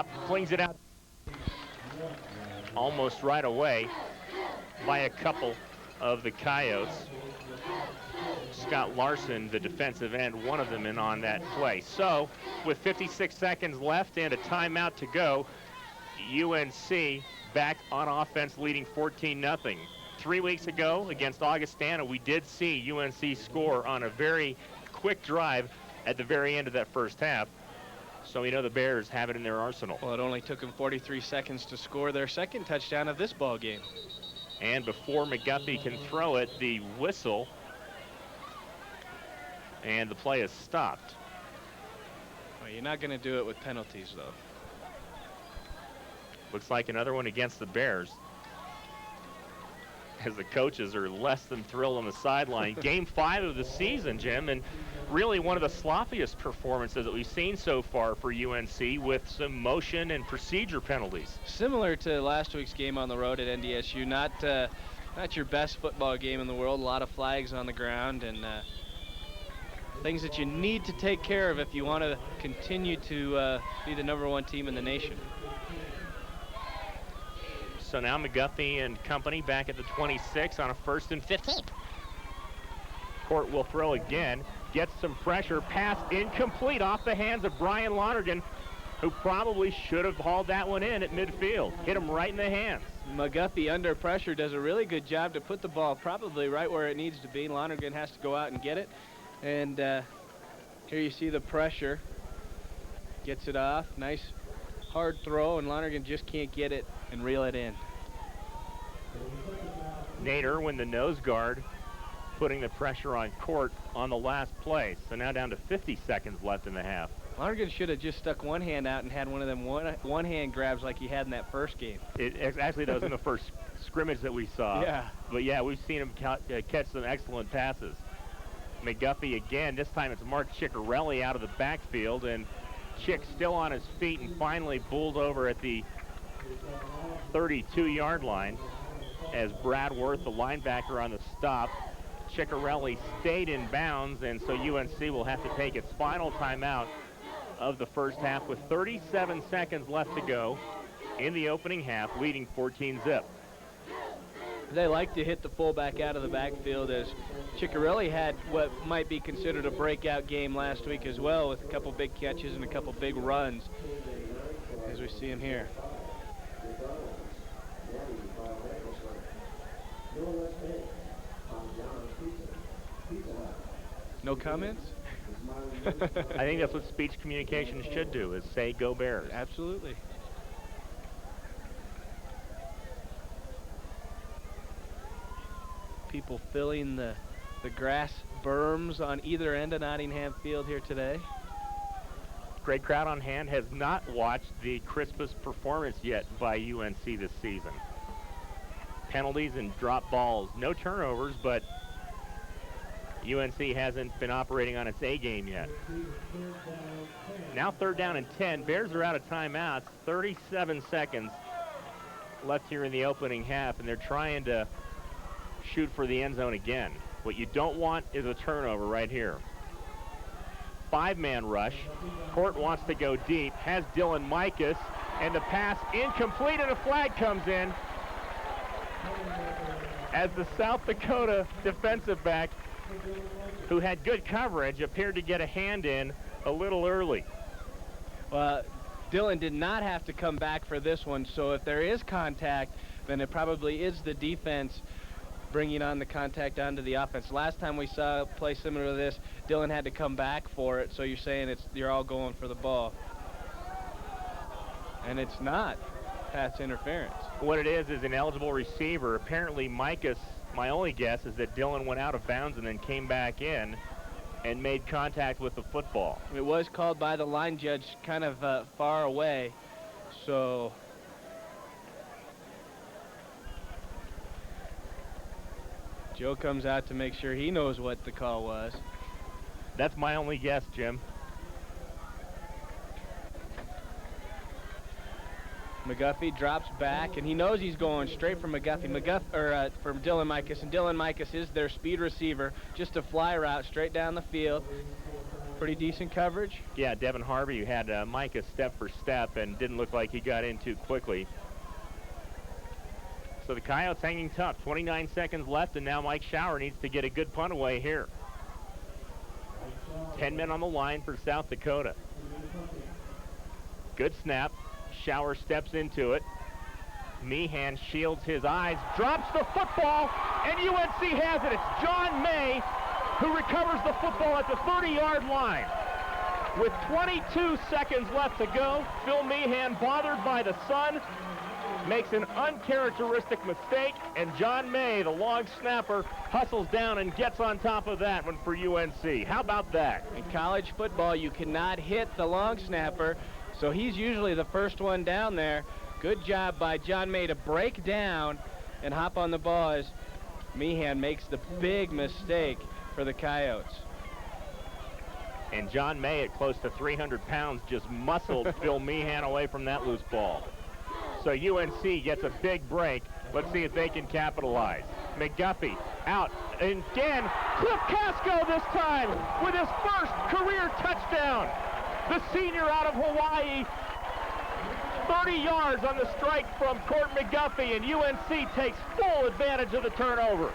stop, flings it out almost right away by a couple of the Coyotes. Scott Larson, the defensive end, one of them in on that play. So, with 56 seconds left and a timeout to go, UNC back on offense leading 14-0. 3 weeks ago against Augustana, we did see UNC score on a very quick drive at the very end of that first half. So we know the Bears have it in their arsenal. Well, it only took them 43 seconds to score their second touchdown of this ball game. And before McGuffey can throw it, the whistle, and the play is stopped. Well, you're not going to do it with penalties, though. Looks like another one against the Bears, as the coaches are less than thrilled on the sideline. Game 5 of the season, Jim, and really one of the sloppiest performances that we've seen so far for UNC, with some motion and procedure penalties. Similar to last week's game on the road at NDSU, not your best football game in the world. A lot of flags on the ground and things that you need to take care of if you want to continue to be the #1 team in the nation. So now McGuffey and company back at the 26 on a 1st and 15. Court will throw again, gets some pressure, pass incomplete off the hands of Brian Lonergan, who probably should have hauled that one in at midfield. Hit him right in the hands. McGuffey under pressure does a really good job to put the ball probably right where it needs to be. Lonergan has to go out and get it. And here you see the pressure. Gets it off. Nice hard throw, and Lonergan just can't get it and reel it in. Nate Irwin, the nose guard, putting the pressure on Court on the last play. So now down to 50 seconds left in the half. Lonergan should have just stuck one hand out and had one of them one-hand grabs like he had in that first game. Actually, that was in the first scrimmage that we saw. Yeah. But yeah, we've seen him catch some excellent passes. McGuffey again. This time it's Mark Ciccarelli out of the backfield, and Chick still on his feet and finally bowled over at the 32-yard line as Brad Worth, the linebacker, on the stop. Ciccarelli stayed in bounds, and so UNC will have to take its final timeout of the first half with 37 seconds left to go in the opening half, leading 14-0. They like to hit the fullback out of the backfield, as Ciccarelli had what might be considered a breakout game last week as well, with a couple big catches and a couple big runs, as we see him here. No comments? I think that's what speech communication should do, is say, "Go Bears." Absolutely. People filling the grass berms on either end of Nottingham Field here today. Great crowd on hand. Has not watched the crispest performance yet by UNC this season. Penalties and drop balls. No turnovers, but UNC hasn't been operating on its A game yet. Now 3rd down and 10. Bears are out of timeouts. 37 seconds left here in the opening half, and they're trying to shoot for the end zone again. What you don't want is a turnover right here. 5-man rush. Court wants to go deep, has Dylan Mikas, and the pass incomplete, and a flag comes in as the South Dakota defensive back, who had good coverage, appeared to get a hand in a little early. Well, Dylan did not have to come back for this one, so if there is contact, then it probably is the defense bringing on the contact onto the offense. Last time we saw a play similar to this, Dylan had to come back for it, so you're saying you're all going for the ball. And it's not pass interference. What it is an eligible receiver. Apparently Mikas, my only guess is that Dylan went out of bounds and then came back in and made contact with the football. It was called by the line judge kind of far away, so Joe comes out to make sure he knows what the call was. That's my only guess, Jim. McGuffey drops back, and he knows he's going straight from McGuffey. From Dylan Mikas, and Dylan Mikas is their speed receiver. Just a fly route straight down the field. Pretty decent coverage. Yeah, Devin Harvey, who had Micah step for step and didn't look like he got in too quickly. So the Coyotes hanging tough. 29 seconds left, and now Mike Schauer needs to get a good punt away here. 10 men on the line for South Dakota. Good snap. Schauer steps into it. Meehan shields his eyes, drops the football, and UNC has it. It's John May who recovers the football at the 30-yard line. With 22 seconds left to go, Phil Meehan, bothered by the sun, makes an uncharacteristic mistake, and John May, the long snapper, hustles down and gets on top of that one for UNC. How about that? In college football, you cannot hit the long snapper, so he's usually the first one down there. Good job by John May to break down and hop on the ball as Meehan makes the big mistake for the Coyotes. And John May, at close to 300 pounds, just muscled Phil Meehan away from that loose ball. So UNC gets a big break. Let's see if they can capitalize. McGuffey out. And again, Cliff Casco this time with his first career touchdown. The senior out of Hawaii, 30 yards on the strike from Court McGuffey, and UNC takes full advantage of the turnover.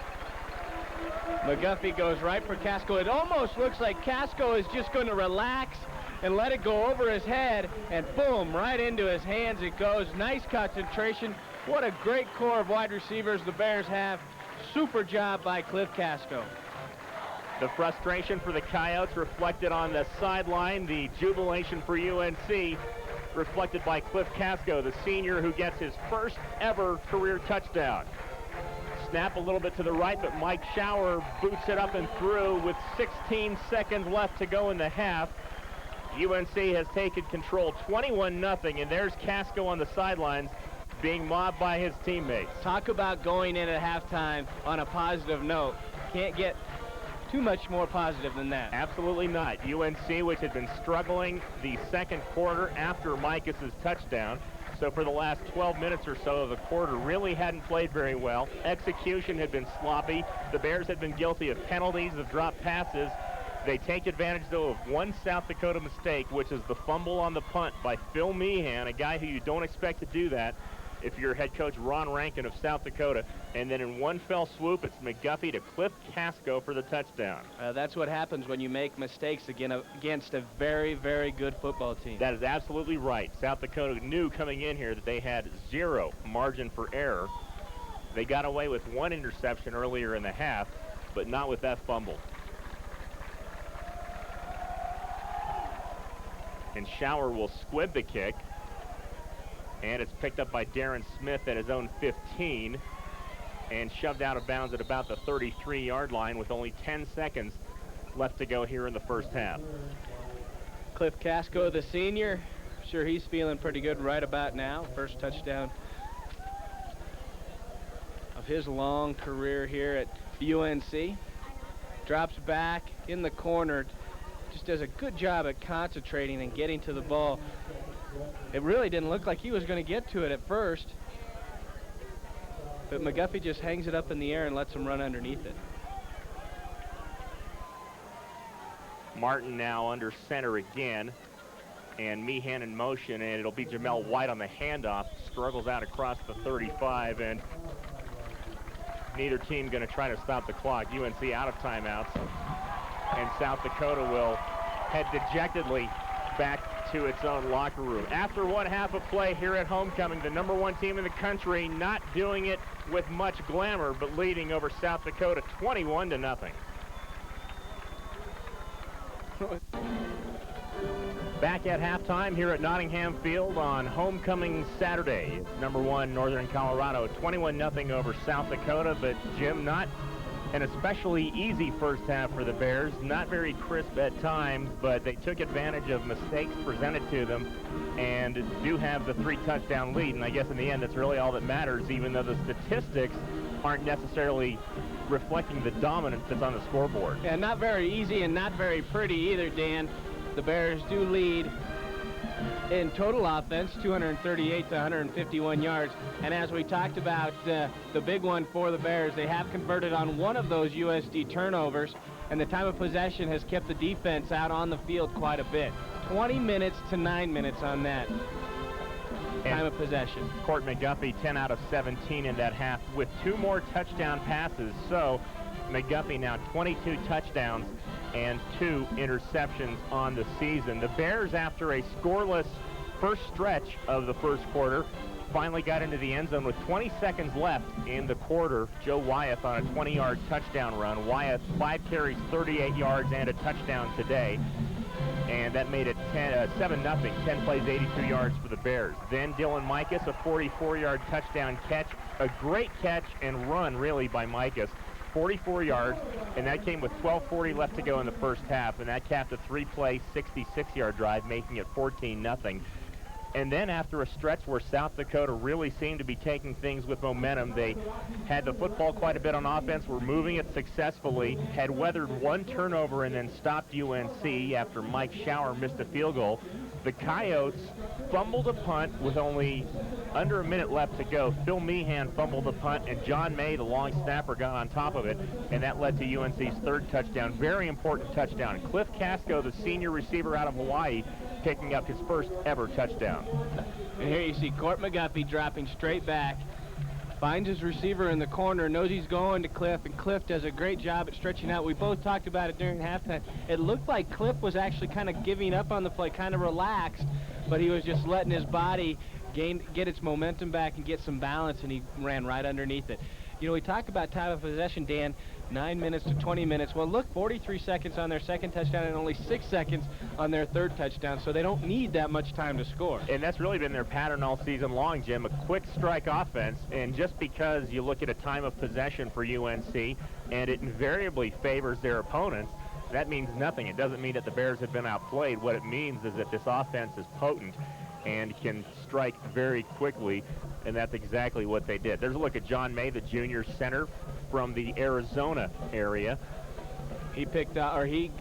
McGuffey goes right for Casco. It almost looks like Casco is just going to relax and let it go over his head, and boom, right into his hands it goes. Nice concentration. What a great core of wide receivers the Bears have. Super job by Cliff Casco. The frustration for the Coyotes reflected on the sideline. The jubilation for UNC reflected by Cliff Casco, the senior who gets his first ever career touchdown. Snap a little bit to the right, but Mike Schauer boots it up and through with 16 seconds left to go in the half. UNC has taken control 21-0, and there's Casco on the sidelines being mobbed by his teammates. Talk about going in at halftime on a positive note. Can't get too much more positive than that. Absolutely not. UNC, which had been struggling the second quarter after Micah's touchdown, so for the last 12 minutes or so of the quarter, really hadn't played very well. Execution had been sloppy. The Bears had been guilty of penalties, of dropped passes. They take advantage, though, of one South Dakota mistake, which is the fumble on the punt by Phil Meehan, a guy who you don't expect to do that if you're head coach Ron Rankin of South Dakota. And then in one fell swoop, it's McGuffey to Cliff Casco for the touchdown. That's what happens when you make mistakes against a very, very good football team. That is absolutely right. South Dakota knew coming in here that they had zero margin for error. They got away with one interception earlier in the half, but not with that fumble. And Schauer will squib the kick, and it's picked up by Darren Smith at his own 15 and shoved out of bounds at about the 33-yard line with only 10 seconds left to go here in the first half. Cliff Casco, the senior, sure he's feeling pretty good right about now. First touchdown of his long career here at UNC. Drops back in the corner, just does a good job at concentrating and getting to the ball. It really didn't look like he was going to get to it at first, but McGuffey just hangs it up in the air and lets him run underneath it. Martin now under center again, and Meehan in motion, and it'll be Jamel White on the handoff. Struggles out across the 35, and neither team going to try to stop the clock. UNC out of timeouts, and South Dakota will head dejectedly back to its own locker room. After one half of play here at homecoming, the #1 team in the country not doing it with much glamour, but leading over South Dakota 21-0. Back at halftime here at Nottingham Field on homecoming Saturday. #1 Northern Colorado 21-0 over South Dakota, but Jim, not an especially easy first half for the Bears. Not very crisp at times, but they took advantage of mistakes presented to them and do have the 3-touchdown lead. And I guess in the end, that's really all that matters, even though the statistics aren't necessarily reflecting the dominance that's on the scoreboard. Yeah, not very easy and not very pretty either, Dan. The Bears do lead in total offense, 238 to 151 yards. And as we talked about, the big one for the Bears, they have converted on one of those USD turnovers. and the time of possession has kept the defense out on the field quite a bit. 20 minutes to 9 minutes on that time of possession. Court McGuffey 10 out of 17 in that half with 2 more touchdown passes. So McGuffey now 22 touchdowns and 2 interceptions on the season. The Bears, after a scoreless first stretch of the first quarter, finally got into the end zone with 20 seconds left in the quarter. Joe Wyeth on a 20-yard touchdown run. Wyeth 5 carries, 38 yards, and a touchdown today. And that made it 7-0, 10 plays, 82 yards for the Bears. Then Dylan Mikas, a 44-yard touchdown catch. A great catch and run, really, by Mikas. 44 yards, and that came with 12:40 left to go in the first half, and that capped a 3-play, 66-yard drive, making it 14-0. And then after a stretch where South Dakota really seemed to be taking things with momentum, they had the football quite a bit on offense, were moving it successfully, had weathered 1 turnover and then stopped UNC after Mike Schauer missed a field goal. The Coyotes fumbled a punt with only under a minute left to go. Phil Meehan fumbled the punt, and John May, the long snapper, got on top of it, and that led to UNC's 3rd touchdown. Very important touchdown. Cliff Casco, the senior receiver out of Hawaii, picking up his first ever touchdown. And here you see Court McGuffey dropping straight back, finds his receiver in the corner, knows he's going to Cliff, and Cliff does a great job at stretching out. We both talked about it during halftime. It looked like Cliff was actually kind of giving up on the play, kind of relaxed, but he was just letting his body get its momentum back and get some balance, and he ran right underneath it. You know, we talk about time of possession, Dan, 9 minutes to 20 minutes. Well, look, 43 seconds on their second touchdown and only 6 seconds on their third touchdown, so they don't need that much time to score. And that's really been their pattern all season long, Jim, a quick strike offense. And just because you look at a time of possession for UNC and it invariably favors their opponents, that means nothing. It doesn't mean that the Bears have been outplayed. What it means is that this offense is potent and can strike very quickly, and that's exactly what they did. There's a look at John May, the junior center from the Arizona area. He picked out, or he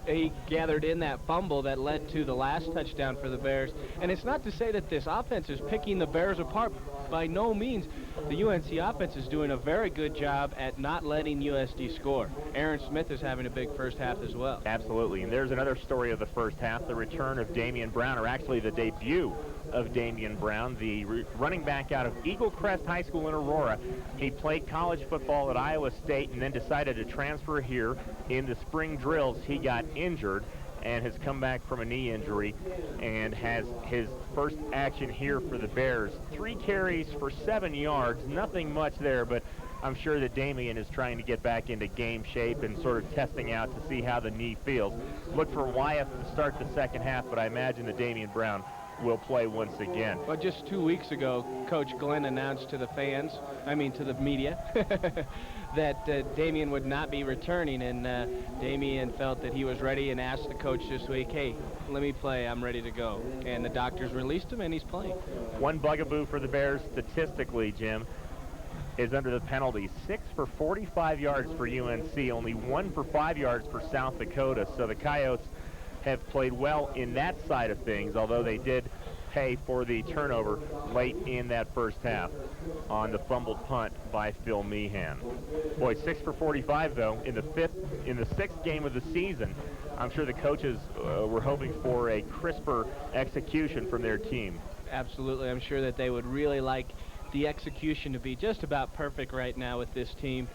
gathered in that fumble that led to the last touchdown for the Bears. And it's not to say that this offense is picking the Bears apart. By no means. The UNC offense is doing a very good job at not letting USD score. Aaron Smith is having a big first half as well. Absolutely. And there's another story of the first half, the return of Damian Brown, or actually the debut of Damian Brown, the running back out of Eagle Crest High School in Aurora. He played college football at Iowa State and then decided to transfer here. In the spring drills, he got injured and has come back from a knee injury and has his first action here for the Bears. 3 carries for 7 yards, nothing much there, but I'm sure that Damian is trying to get back into game shape and sort of testing out to see how the knee feels. Look for Wyeth to start the second half, but I imagine that Damian Brown will play once again. Well, just 2 weeks ago, Coach Glenn announced to the fans, to the media, that Damian would not be returning, and Damian felt that he was ready and asked the coach this week, hey, let me play, I'm ready to go. And the doctors released him, and he's playing. One bugaboo for the Bears statistically, Jim, is under the penalty. 6 for 45 yards for UNC, only 1 for 5 yards for South Dakota. So the Coyotes have played well in that side of things, although they did pay for the turnover late in that first half on the fumbled punt by Phil Meehan. Boy, 6 for 45 though in the 6th game of the season. I'm sure the coaches were hoping for a crisper execution from their team. Absolutely. I'm sure that they would really like the execution to be just about perfect right now with this team.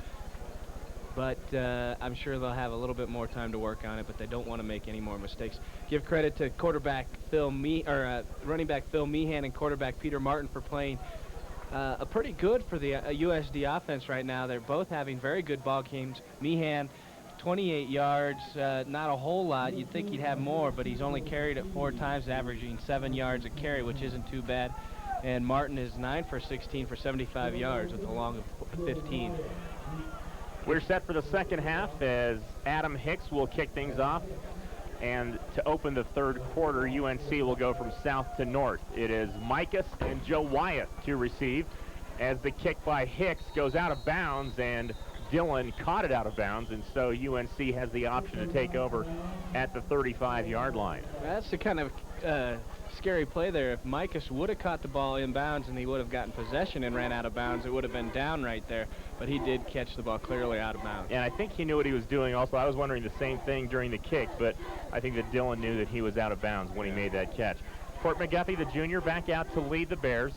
But I'm sure they'll have a little bit more time to work on it, but they don't want to make any more mistakes. Give credit to running back Phil Meehan and quarterback Peter Martin for playing pretty good for the USD offense right now. They're both having very good ball games. Meehan, 28 yards, not a whole lot. You'd think he'd have more, but he's only carried it 4 times, averaging 7 yards a carry, which isn't too bad. And Martin is 9 for 16 for 75 yards with a long of 15. We're set for the second half as Adam Hicks will kick things off. And to open the third quarter, UNC will go from south to north. It is Mikas and Joe Wyeth to receive as the kick by Hicks goes out of bounds, and Dillon caught it out of bounds, and so UNC has the option to take over at the 35-yard line. That's the kind of scary play there. If Micus would have caught the ball inbounds and he would have gotten possession and ran out of bounds, it would have been down right there. But he did catch the ball clearly out of bounds. And I think he knew what he was doing also. I was wondering the same thing during the kick, but I think that Dillon knew that he was out of bounds when he made that catch. Court McGuffey, the junior, back out to lead the Bears.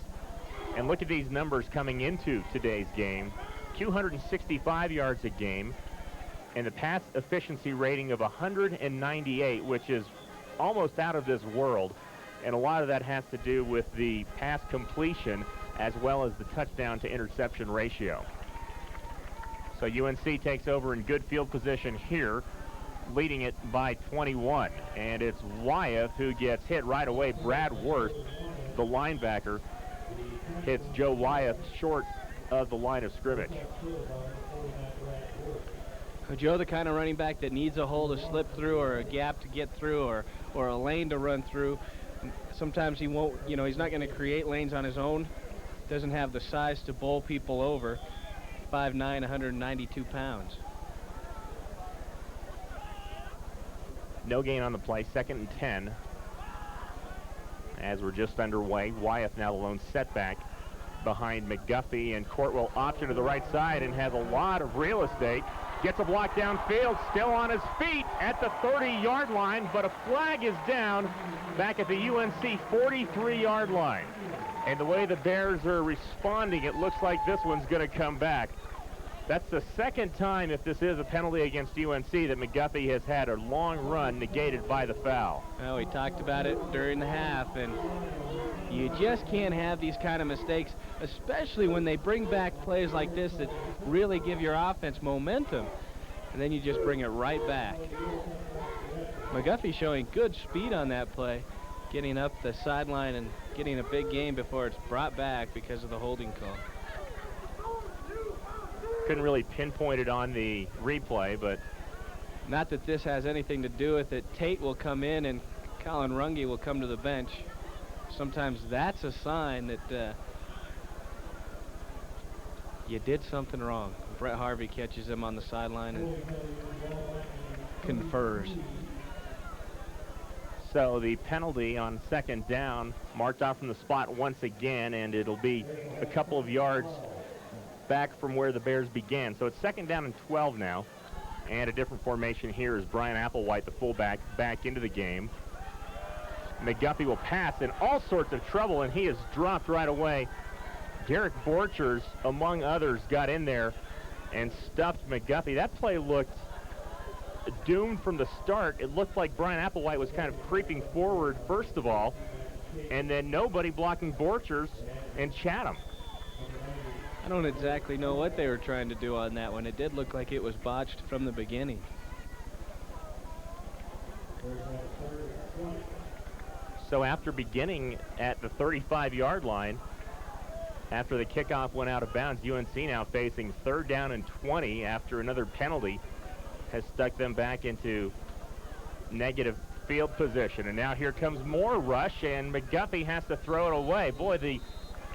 And look at these numbers coming into today's game. 265 yards a game and a pass efficiency rating of 198, which is almost out of this world. And a lot of that has to do with the pass completion as well as the touchdown to interception ratio. So UNC takes over in good field position here, leading it by 21. And it's Wyeth who gets hit right away. Brad Worth, the linebacker, hits Joe Wyeth short of the line of scrimmage. Joe, the kind of running back that needs a hole to slip through or a gap to get through or a lane to run through. Sometimes he won't, he's not going to create lanes on his own. Doesn't have the size to bowl people over. 5'9", 192 pounds. No gain on the play, 2nd and 10. As we're just underway, Wyeth now the lone setback behind McGuffey, and Court will option to the right side and has a lot of real estate. Gets a block downfield, still on his feet at the 30-yard line, but a flag is down back at the UNC 43-yard line. And the way the Bears are responding, it looks like this one's going to come back. That's the second time, if this is a penalty against UNC, that McGuffey has had a long run negated by the foul. Well, we talked about it during the half, and you just can't have these kind of mistakes, especially when they bring back plays like this that really give your offense momentum, and then you just bring it right back. McGuffey showing good speed on that play, getting up the sideline and getting a big gain before it's brought back because of the holding call. Couldn't really pinpoint it on the replay, but not that this has anything to do with it. Tate will come in and Colin Runge will come to the bench. Sometimes that's a sign that you did something wrong. Brett Harvey catches him on the sideline and confers. So the penalty on 2nd down marked off from the spot once again, and it'll be a couple of yards back from where the Bears began. So it's 2nd down and 12 now, and a different formation here is Brian Applewhite, the fullback, back into the game. McGuffey will pass in all sorts of trouble, and he is dropped right away. Derek Borchers, among others, got in there and stuffed McGuffey. That play looked doomed from the start. It looked like Brian Applewhite was kind of creeping forward first of all, and then nobody blocking Borchers and Chatham. I don't exactly know what they were trying to do on that one. It did look like it was botched from the beginning. So after beginning at the 35-yard line, after the kickoff went out of bounds, UNC now facing 3rd down and 20 after another penalty has stuck them back into negative field position. And now here comes more rush, and McGuffey has to throw it away. Boy, the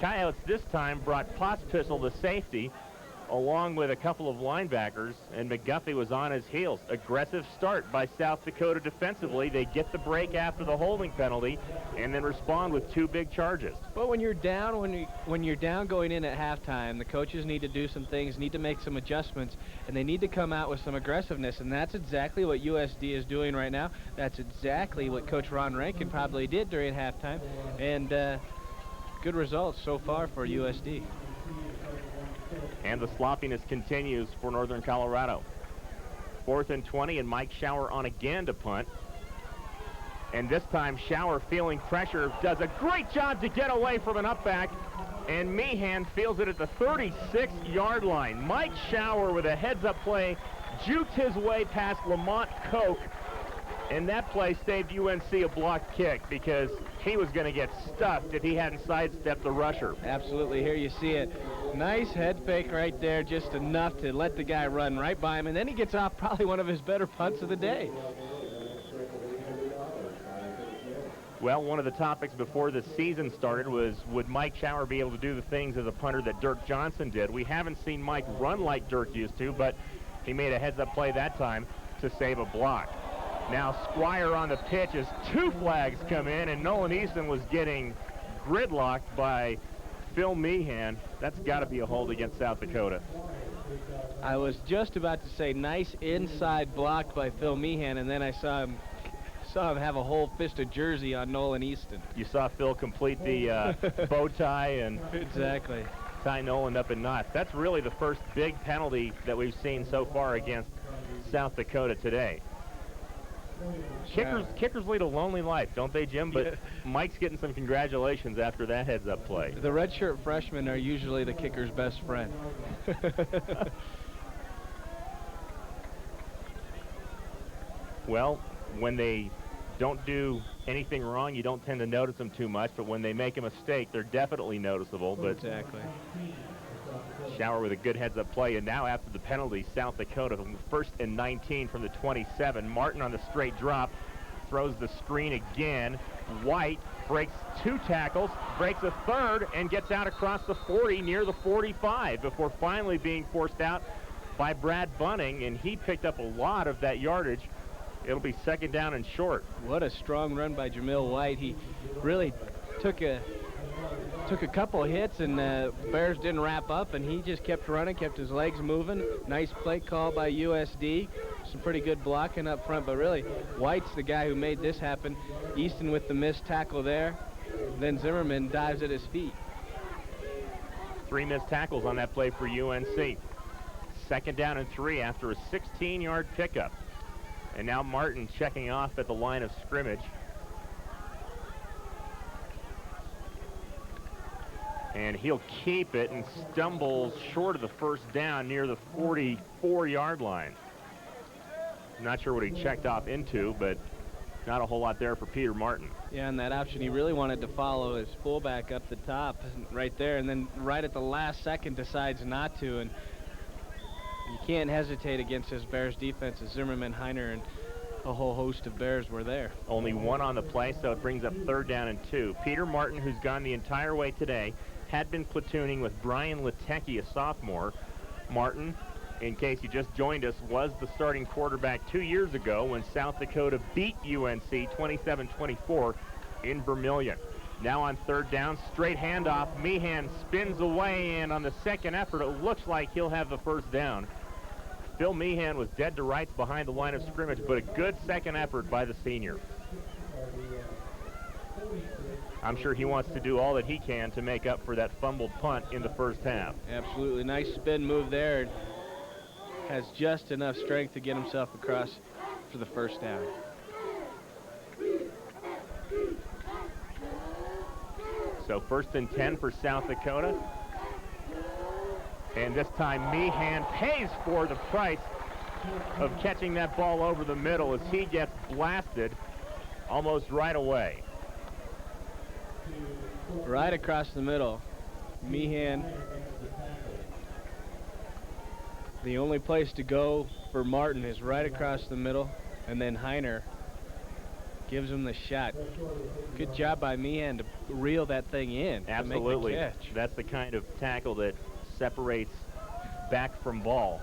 Coyotes this time brought Pospisil to safety along with a couple of linebackers, and McGuffey was on his heels. Aggressive start by South Dakota defensively. They get the break after the holding penalty and then respond with 2 big charges. But when you're down, when you're down going in at halftime, the coaches need to do some things, need to make some adjustments, and they need to come out with some aggressiveness, and that's exactly what USD is doing right now. That's exactly what Coach Ron Rankin probably did during halftime, and good results so far for USD. And the sloppiness continues for Northern Colorado. 4th and 20, and Mike Schauer on again to punt. And this time, Schauer, feeling pressure, does a great job to get away from an upback, and Meehan feels it at the 36-yard line. Mike Schauer with a heads-up play, juked his way past Lamont Koch, and that play saved UNC a blocked kick because he was going to get stuffed if he hadn't sidestepped the rusher. Absolutely. Here you see it. Nice head fake right there, just enough to let the guy run right by him, and then he gets off probably one of his better punts of the day. Well, one of the topics before the season started was, would Mike Schauer be able to do the things as a punter that Dirk Johnson did? We haven't seen Mike run like Dirk used to, but he made a heads-up play that time to save a block. Now Squire on the pitch as 2 flags come in, and Nolan Easton was getting gridlocked by Phil Meehan. That's got to be a hold against South Dakota. I was just about to say nice inside block by Phil Meehan, and then I saw him have a whole fist of jersey on Nolan Easton. You saw Phil complete the bow tie and exactly tie Nolan up in knots. That's really the first big penalty that we've seen so far against South Dakota today. Kickers lead a lonely life, don't they, Jim? But Mike's getting some congratulations after that heads-up play. The redshirt freshmen are usually the kicker's best friend. Well, when they don't do anything wrong, you don't tend to notice them too much, but when they make a mistake, they're definitely noticeable. But exactly. Schauer with a good heads-up play, and now after the penalty, South Dakota first and 19 from the 27. Martin on the straight drop, throws the screen again. White breaks 2 tackles, breaks a 3rd, and gets out across the 40 near the 45 before finally being forced out by Brad Bunning, and he picked up a lot of that yardage. It'll be 2nd down and short. What a strong run by Jamil White. He really took a couple of hits, and Bears didn't wrap up, and he just kept running, kept his legs moving. Nice play call by USD. Some pretty good blocking up front, but really, White's the guy who made this happen. Easton with the missed tackle there. Then Zimmerman dives at his feet. 3 missed tackles on that play for UNC. 2nd down and 3 after a 16-yard pickup. And now Martin checking off at the line of scrimmage. And he'll keep it and stumbles short of the 1st down near the 44-yard line. Not sure what he checked off into, but not a whole lot there for Peter Martin. Yeah, and that option, he really wanted to follow his fullback up the top right there, and then right at the last second decides not to. And you can't hesitate against this Bears defense as Zimmerman, Heiner, and a whole host of Bears were there. Only 1 on the play, so it brings up 3rd down and 2. Peter Martin, who's gone the entire way today, had been platooning with Brian Latecki, a sophomore. Martin, in case you just joined us, was the starting quarterback 2 years ago when South Dakota beat UNC 27-24 in Vermillion. Now on 3rd down, straight handoff. Meehan spins away, and on the 2nd effort, it looks like he'll have the 1st down. Phil Meehan was dead to rights behind the line of scrimmage, but a good 2nd effort by the senior. I'm sure he wants to do all that he can to make up for that fumbled punt in the 1st half. Absolutely. Nice spin move there. Has just enough strength to get himself across for the 1st down. So 1st and 10 for South Dakota. And this time Meehan pays for the price of catching that ball over the middle as he gets blasted almost right away. Right across the middle. Meehan, the only place to go for Martin is right across the middle, and then Heiner gives him the shot. Good job by Meehan to reel that thing in. Absolutely. To make the catch. That's the kind of tackle that separates back from ball.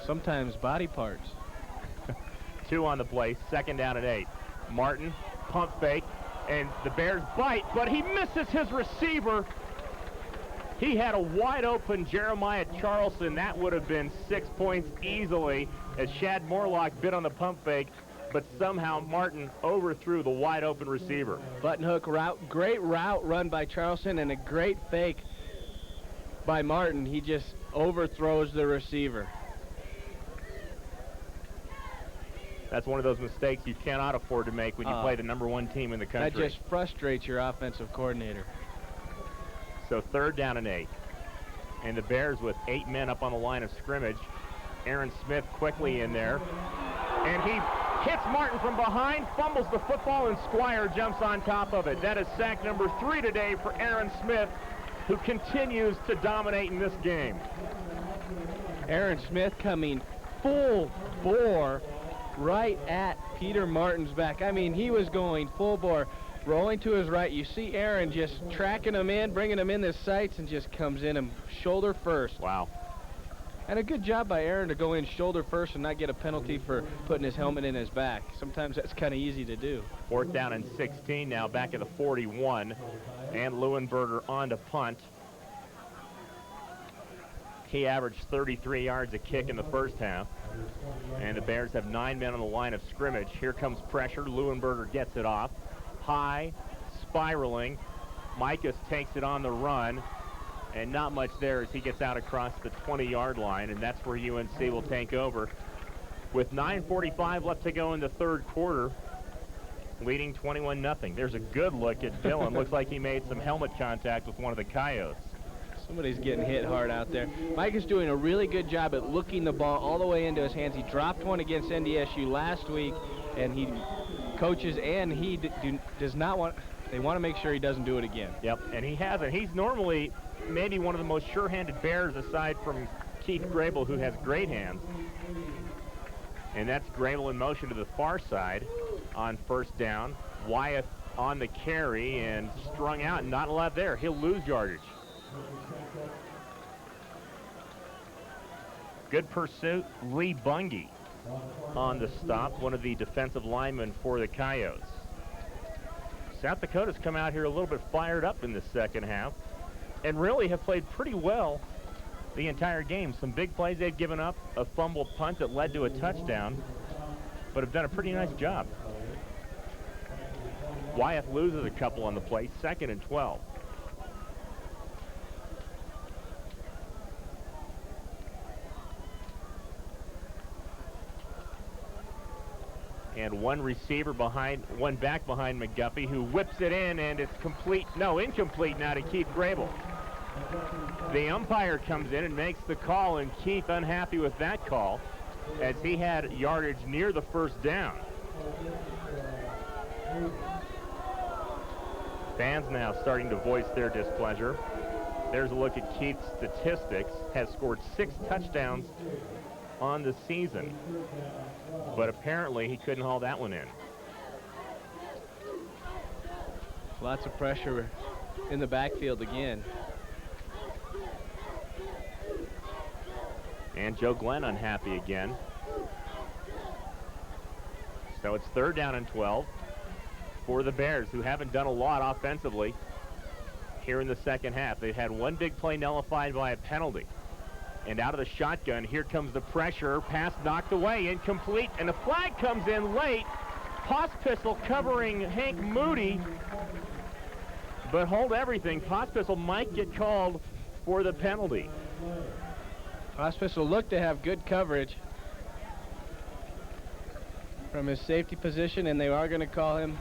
Sometimes body parts. 2 on the play, 2nd down and 8. Martin, pump fake, and the Bears bite, but he misses his receiver. He had a wide open Jeremiah Charleston. That would have been 6 points easily as Shad Morlock bit on the pump fake, but somehow Martin overthrew the wide open receiver. Button hook route, great route run by Charleston, and a great fake by Martin. He just overthrows the receiver. That's one of those mistakes you cannot afford to make when you play the #1 team in the country. That just frustrates your offensive coordinator. So 3rd down and 8. And the Bears with 8 men up on the line of scrimmage. Aaron Smith quickly in there. And he hits Martin from behind, fumbles the football, and Squire jumps on top of it. That is sack number 3 today for Aaron Smith, who continues to dominate in this game. Aaron Smith coming full bore right at Peter Martin's back. I mean, he was going full bore, rolling to his right. You see Aaron just tracking him in, bringing him in the sights, and just comes in him shoulder first. Wow. And a good job by Aaron to go in shoulder first and not get a penalty for putting his helmet in his back. Sometimes that's kind of easy to do. 4th down and 16 now, back at the 41. And Leuenberger on to punt. He averaged 33 yards a kick in the first half. And the Bears have 9 men on the line of scrimmage. Here comes pressure. Leuenberger gets it off. High, spiraling. Micus takes it on the run. And not much there as he gets out across the 20-yard line, and that's where UNC will take over. With 9:45 left to go in the third quarter, leading 21-0. There's a good look at Dillon. Looks like he made some helmet contact with one of the Coyotes. Somebody's getting hit hard out there. Mike is doing a really good job at looking the ball all the way into his hands. He dropped one against NDSU last week, and he coaches and he does not want. They want to make sure he doesn't do it again. Yep, and he hasn't. He's normally maybe one of the most sure-handed Bears aside from Keith Grable, who has great hands. And that's Grable in motion to the far side on 1st down. Wyeth on the carry and strung out and not allowed there. He'll lose yardage. Good pursuit. Lee Bungie on the stop, one of the defensive linemen for the Coyotes. South Dakota's come out here a little bit fired up in the second half and really have played pretty well the entire game. Some big plays they've given up, a fumble punt that led to a touchdown, but have done a pretty nice job. Wyeth loses a couple on the play, 2nd and 12. And one back behind McGuffey, who whips it in, and it's incomplete now to Keith Grable. The umpire comes in and makes the call, and Keith unhappy with that call as he had yardage near the 1st down. Fans now starting to voice their displeasure. There's a look at Keith's statistics. Has scored 6 touchdowns on the season, but apparently he couldn't haul that one in. Lots of pressure in the backfield again. And Joe Glenn unhappy again. So it's 3rd down and 12 for the Bears, who haven't done a lot offensively here in the second half. They've had one big play nullified by a penalty. And out of the shotgun, here comes the pressure. Pass knocked away, incomplete, and a flag comes in late. Pospisil covering Hank Moody. But hold everything, Pospisil might get called for the penalty. Pospisil looked to have good coverage from his safety position, and they are going to call him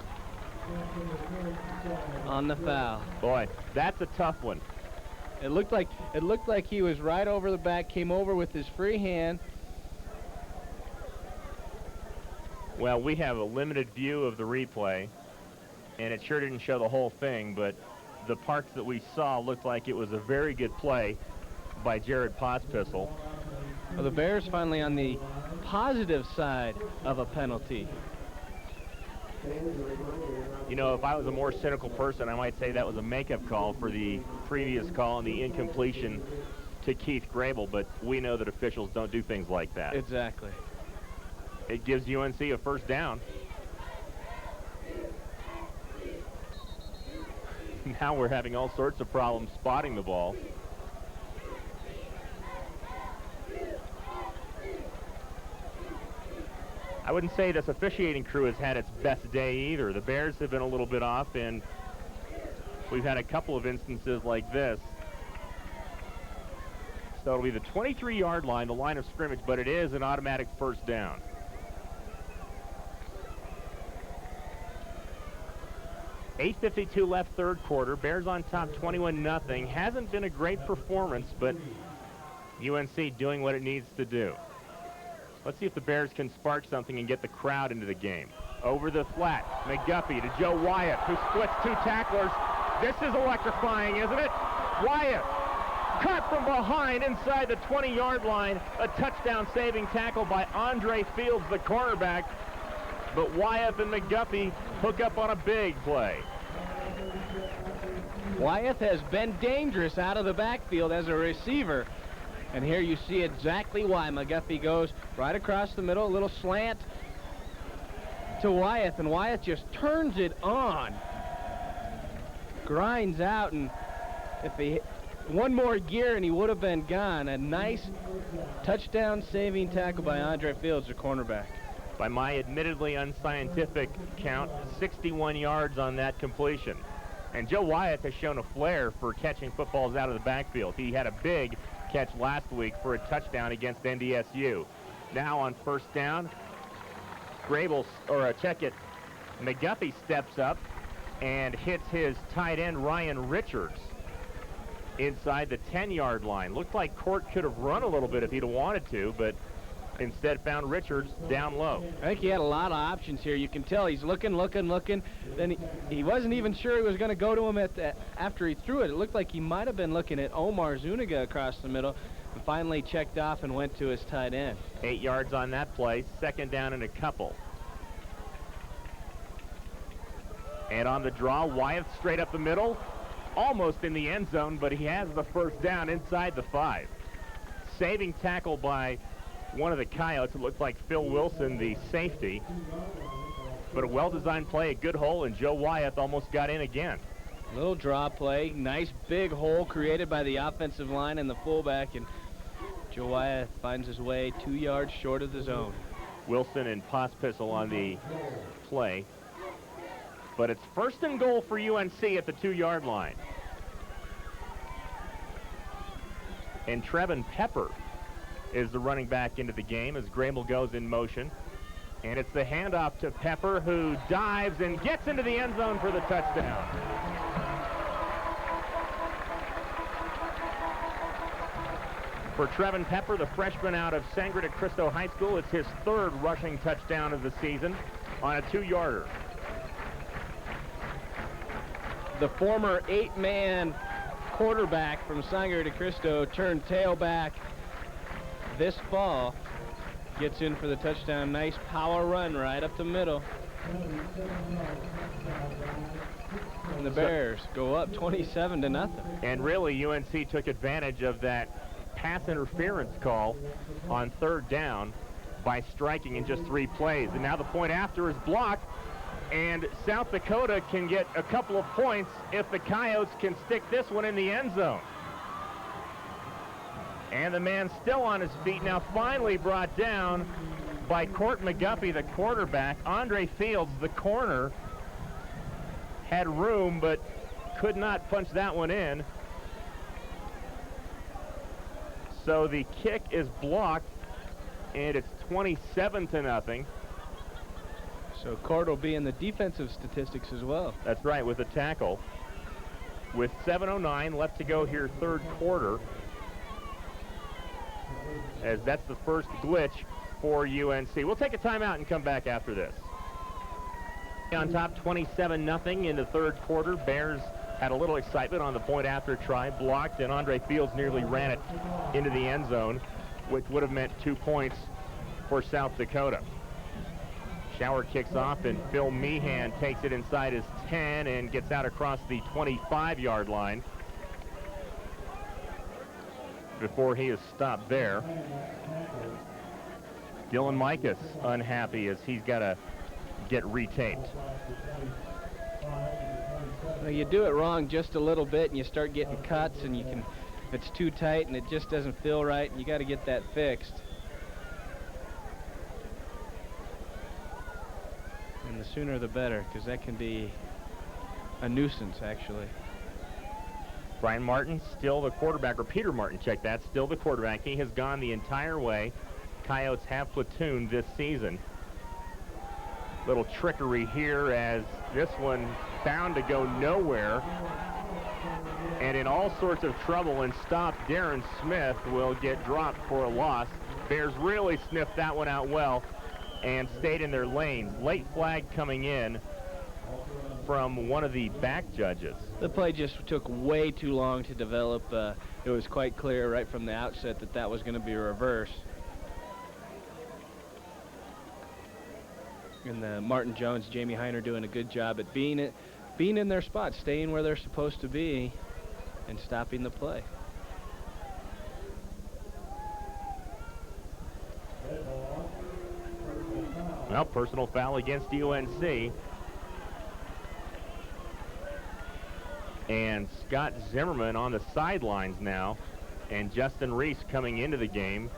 on the foul. Boy, that's a tough one. It looked like he was right over the back, came over with his free hand. Well, we have a limited view of the replay, and it sure didn't show the whole thing, but the parts that we saw looked like it was a very good play by Jared Pospisil. Well, the Bears finally on the positive side of a penalty. You know, if I was a more cynical person, I might say that was a makeup call for the previous call and the incompletion to Keith Grable, but we know that officials don't do things like that. Exactly. It gives UNC a 1st down. Now we're having all sorts of problems spotting the ball. I wouldn't say this officiating crew has had its best day either. The Bears have been a little bit off, and we've had a couple of instances like this. So it'll be the 23-yard line, the line of scrimmage, but it is an automatic 1st down. .8:52 left, third quarter. Bears on top 21-0. Hasn't been a great performance, but UNC doing what it needs to do. Let's see if the Bears can spark something and get the crowd into the game. Over the flat, McGuffey to Joe Wyeth, who splits 2 tacklers. This is electrifying, isn't it? Wyeth, cut from behind inside the 20-yard line. A touchdown-saving tackle by Andre Fields, the cornerback. But Wyeth and McGuffey hook up on a big play. Wyeth has been dangerous out of the backfield as a receiver. And here you see exactly why. McGuffey goes right across the middle, a little slant to Wyeth, and Wyeth just turns it on. Grinds out, and if he one more gear and he would have been gone. A nice touchdown saving tackle by Andre Fields, the cornerback. By my admittedly unscientific count, 61 yards on that completion. And Joe Wyeth has shown a flair for catching footballs out of the backfield. He had a big catch last week for a touchdown against NDSU. Now on first down, McGuffey steps up and hits his tight end Ryan Richards inside the 10-yard line. Looked like Court could have run a little bit if he'd have wanted to, but instead found Richards down low. I think he had a lot of options here. You can tell he's looking. Then he wasn't even sure he was going to go to him after he threw it. It looked like he might have been looking at Omar Zuniga across the middle, and finally checked off and went to his tight end. 8 yards on that play, second down and a couple. And on the draw, Wyeth straight up the middle, almost in the end zone, but he has the first down inside the 5. Saving tackle by one of the Coyotes. It looked like Phil Wilson, the safety. But a well-designed play, a good hole, and Joe Wyeth almost got in again. Little draw play, nice big hole created by the offensive line and the fullback, and Joe Wyeth finds his way 2 yards short of the zone. Wilson and Pospisil on the play. But it's first and goal for UNC at the 2-yard line. And Trevin Pepper is the running back into the game as Grable goes in motion. And it's the handoff to Pepper, who dives and gets into the end zone for the touchdown. For Trevin Pepper, the freshman out of Sangre de Cristo High School, it's his 3rd rushing touchdown of the season on a 2-yarder. The former 8-man quarterback from Sangre de Cristo turned tailback this fall, gets in for the touchdown. Nice power run right up the middle. And the Bears go up 27-0. And really, UNC took advantage of that pass interference call on 3rd down by striking in just 3 plays. And now the point after is blocked, and South Dakota can get a couple of points if the Coyotes can stick this one in the end zone. And the man still on his feet, now finally brought down by Court McGuffey, the quarterback. Andre Fields, the corner, had room but could not punch that one in. So the kick is blocked, and it's 27-0. So Court will be in the defensive statistics as well. That's right, with a tackle. With 7:09 left to go here, 3rd quarter, as that's the first glitch for UNC. We'll take a timeout and come back after this. On top, 27-0 in the 3rd quarter. Bears had a little excitement on the point after try, blocked, and Andre Fields nearly ran it into the end zone, which would have meant 2 points for South Dakota. Shower kicks off, and Phil Meehan takes it inside his 10 and gets out across the 25-yard line before he is stopped there. Dylan Micus unhappy as he's got to get retaped. Well, you do it wrong just a little bit and you start getting cuts, and it's too tight and it just doesn't feel right, and you got to get that fixed. And the sooner the better, because that can be a nuisance, actually. Brian Martin still the quarterback, or Peter Martin, check that, still the quarterback. He has gone the entire way. Coyotes have platooned this season. Little trickery here as this one bound to go nowhere. And in all sorts of trouble and stopped, Darren Smith will get dropped for a loss. Bears really sniffed that one out well and stayed in their lanes. Late flag coming in from one of the back judges. The play just took way too long to develop. It was quite clear right from the outset that that was going to be a reverse. And Martin Jones, Jamie Heiner doing a good job at being in their spot, staying where they're supposed to be, and stopping the play. Well, personal foul against UNC. And Scott Zimmerman on the sidelines now, and Justin Reese coming into the game.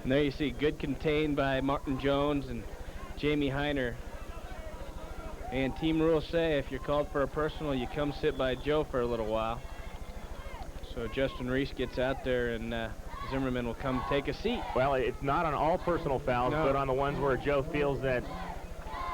And there you see good contained by Martin Jones and Jamie Heiner. And team rules say if you're called for a personal, you come sit by Joe for a little while. So Justin Reese gets out there, and Zimmerman will come take a seat. Well, it's not on all personal fouls, No. but on the ones where Joe feels that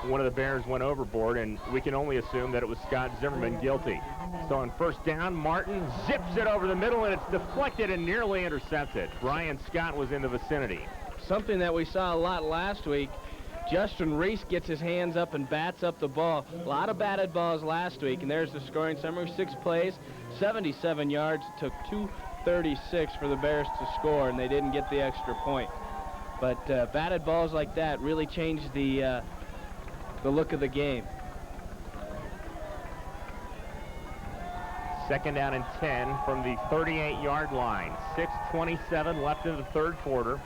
one of the Bears went overboard, and we can only assume that it was Scott Zimmerman guilty. So on first down, Martin zips it over the middle, and it's deflected and nearly intercepted. Brian Scott was in the vicinity. Something that we saw a lot last week. Justin Reese gets his hands up and bats up the ball. A lot of batted balls last week, and there's the scoring summary. 6 plays, 77 yards. It took 2:36 for the Bears to score, and they didn't get the extra point. But batted balls like that really changed the look of the game. Second down and 10 from the 38-yard line. 6:27 left in the third quarter.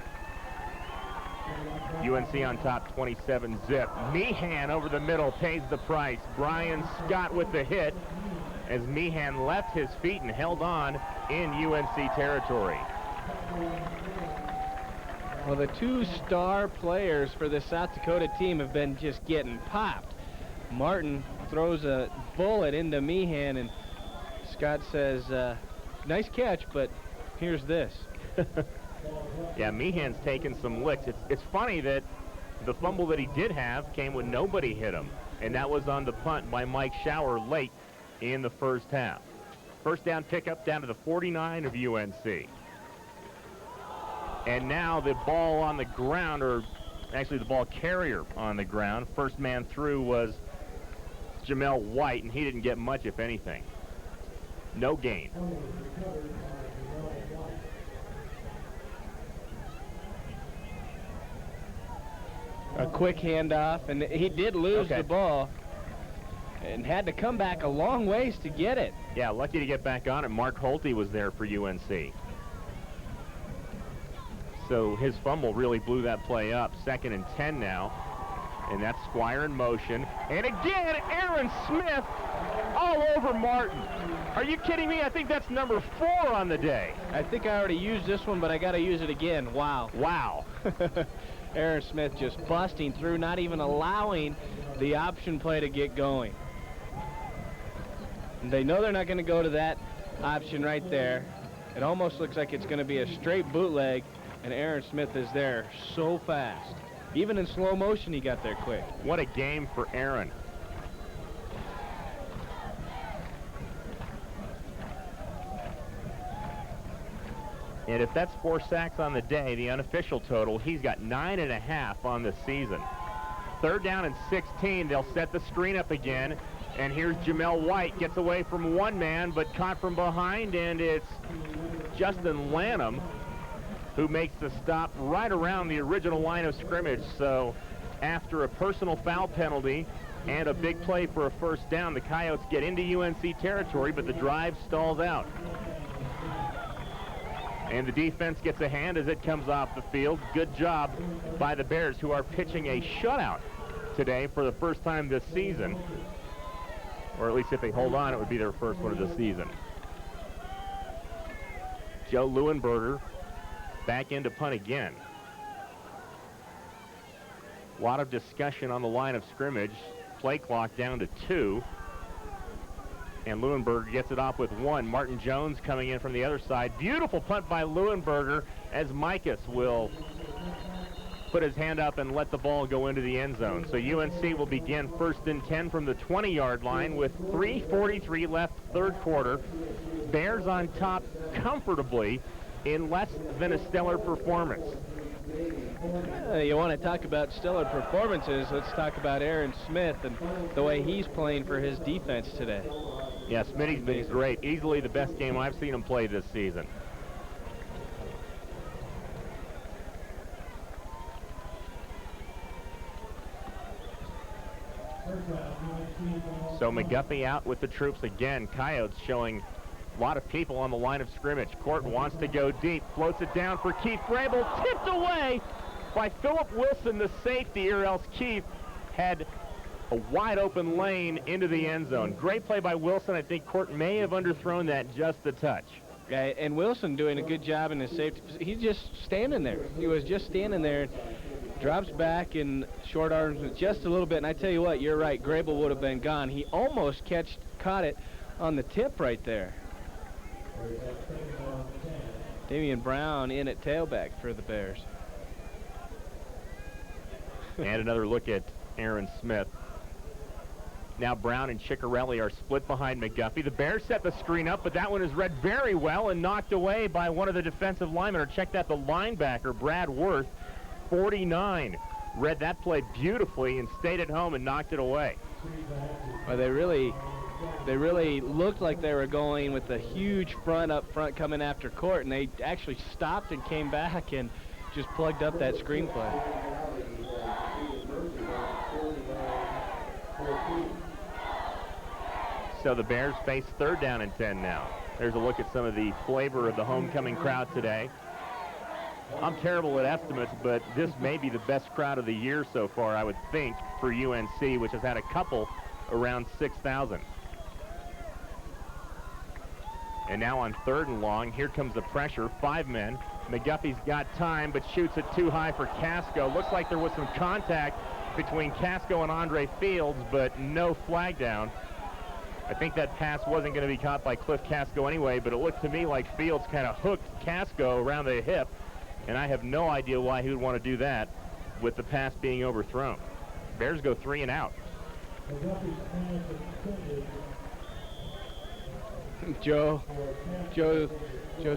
UNC on top, 27-zip. Meehan over the middle pays the price. Brian Scott with the hit as Meehan left his feet and held on in UNC territory. Well, the 2 star players for the South Dakota team have been just getting popped. Martin throws a bullet into Meehan, and Scott says, nice catch, but here's this. Yeah, Meehan's taken some licks. It's funny that the fumble that he did have came when nobody hit him, and that was on the punt by Mike Schauer late in the first half. First down pickup down to the 49 of UNC. And now the ball on the ground, or actually the ball carrier on the ground. First man through was Jamel White, and he didn't get much, if anything. No gain. A quick handoff, and he did lose the ball and had to come back a long ways to get it. Yeah, lucky to get back on it. Mark Holte was there for UNC. So his fumble really blew that play up. 2nd and 10 now. And that's Squire in motion. And again, Aaron Smith all over Martin. Are you kidding me? I think that's number 4 on the day. I think I already used this one, but I got to use it again. Wow. Wow. Aaron Smith just busting through, not even allowing the option play to get going. And they know they're not going to go to that option right there. It almost looks like it's going to be a straight bootleg, and Aaron Smith is there so fast. Even in slow motion, he got there quick. What a game for Aaron. And if that's 4 sacks on the day, the unofficial total, he's got 9.5 on the season. Third down and 16. They'll set the screen up again. And here's Jamel White. Gets away from one man, but caught from behind. And it's Justin Lanham who makes the stop right around the original line of scrimmage. So after a personal foul penalty and a big play for a first down, the Coyotes get into UNC territory, but the drive stalls out. And the defense gets a hand as it comes off the field. Good job by the Bears, who are pitching a shutout today for the first time this season. Or at least if they hold on, it would be their first one of the season. Joe Leuenberger back into punt again. A lot of discussion on the line of scrimmage. Play clock down to 2. And Leuenberger gets it off with 1. Martin Jones coming in from the other side. Beautiful punt by Leuenberger as Micus will put his hand up and let the ball go into the end zone. So UNC will begin 1st and 10 from the 20-yard line with 3:43 left, third quarter. Bears on top comfortably in less than a stellar performance. You want to talk about stellar performances, let's talk about Aaron Smith and the way he's playing for his defense today. Yeah, Smitty's been great. Easily the best game I've seen him play this season. So McGuffey out with the troops again. Coyotes showing a lot of people on the line of scrimmage. Court wants to go deep, floats it down for Keith Grable, tipped away by Philip Wilson, the safety, or else Keith had a wide open lane into the end zone. Great play by Wilson. I think Court may have underthrown that just a touch. Yeah, and Wilson doing a good job in his safety. He's just standing there. He was just standing there, drops back in short arms just a little bit. And I tell you what, you're right. Grable would have been gone. He almost caught it on the tip right there. Damian Brown in at tailback for the Bears. And another look at Aaron Smith. Now Brown and Ciccarelli are split behind McGuffey. The Bears set the screen up, but that one is read very well and knocked away by one of the defensive linemen. Or check that, the linebacker, Brad Worth, 49. Read that play beautifully and stayed at home and knocked it away. Well, they really looked like they were going with a huge front up front coming after Court, and they actually stopped and came back and just plugged up that screen play. So the Bears face 3rd down and 10 now. There's a look at some of the flavor of the homecoming crowd today. I'm terrible at estimates, but this may be the best crowd of the year so far, I would think, for UNC, which has had a couple around 6,000. And now on 3rd and long, here comes the pressure. 5 men. McGuffey's got time, but shoots it too high for Casco. Looks like there was some contact between Casco and Andre Fields, but no flag down. I think that pass wasn't going to be caught by Cliff Casco anyway, but it looked to me like Fields kind of hooked Casco around the hip, and I have no idea why he would want to do that with the pass being overthrown. Bears go 3 and out. Joe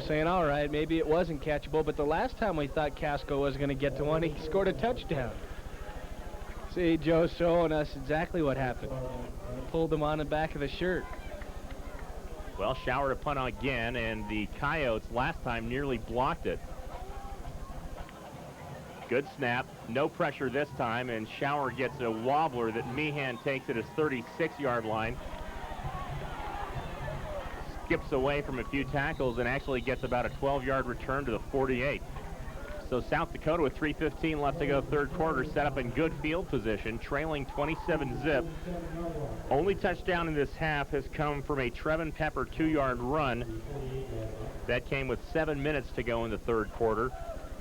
saying, all right, maybe it wasn't catchable, but the last time we thought Casco was going to get to one, he scored a touchdown. See, Joe's showing us exactly what happened. Pulled him on the back of the shirt. Well, Shower to punt again, and the Coyotes last time nearly blocked it. Good snap, no pressure this time, and Shower gets a wobbler that Meehan takes at his 36-yard line. Skips away from a few tackles and actually gets about a 12-yard return to the 48. So South Dakota with 3:15 left to go, 3rd quarter, set up in good field position, trailing 27-zip. Only touchdown in this half has come from a Trevin Pepper 2-yard run. That came with 7 minutes to go in the 3rd quarter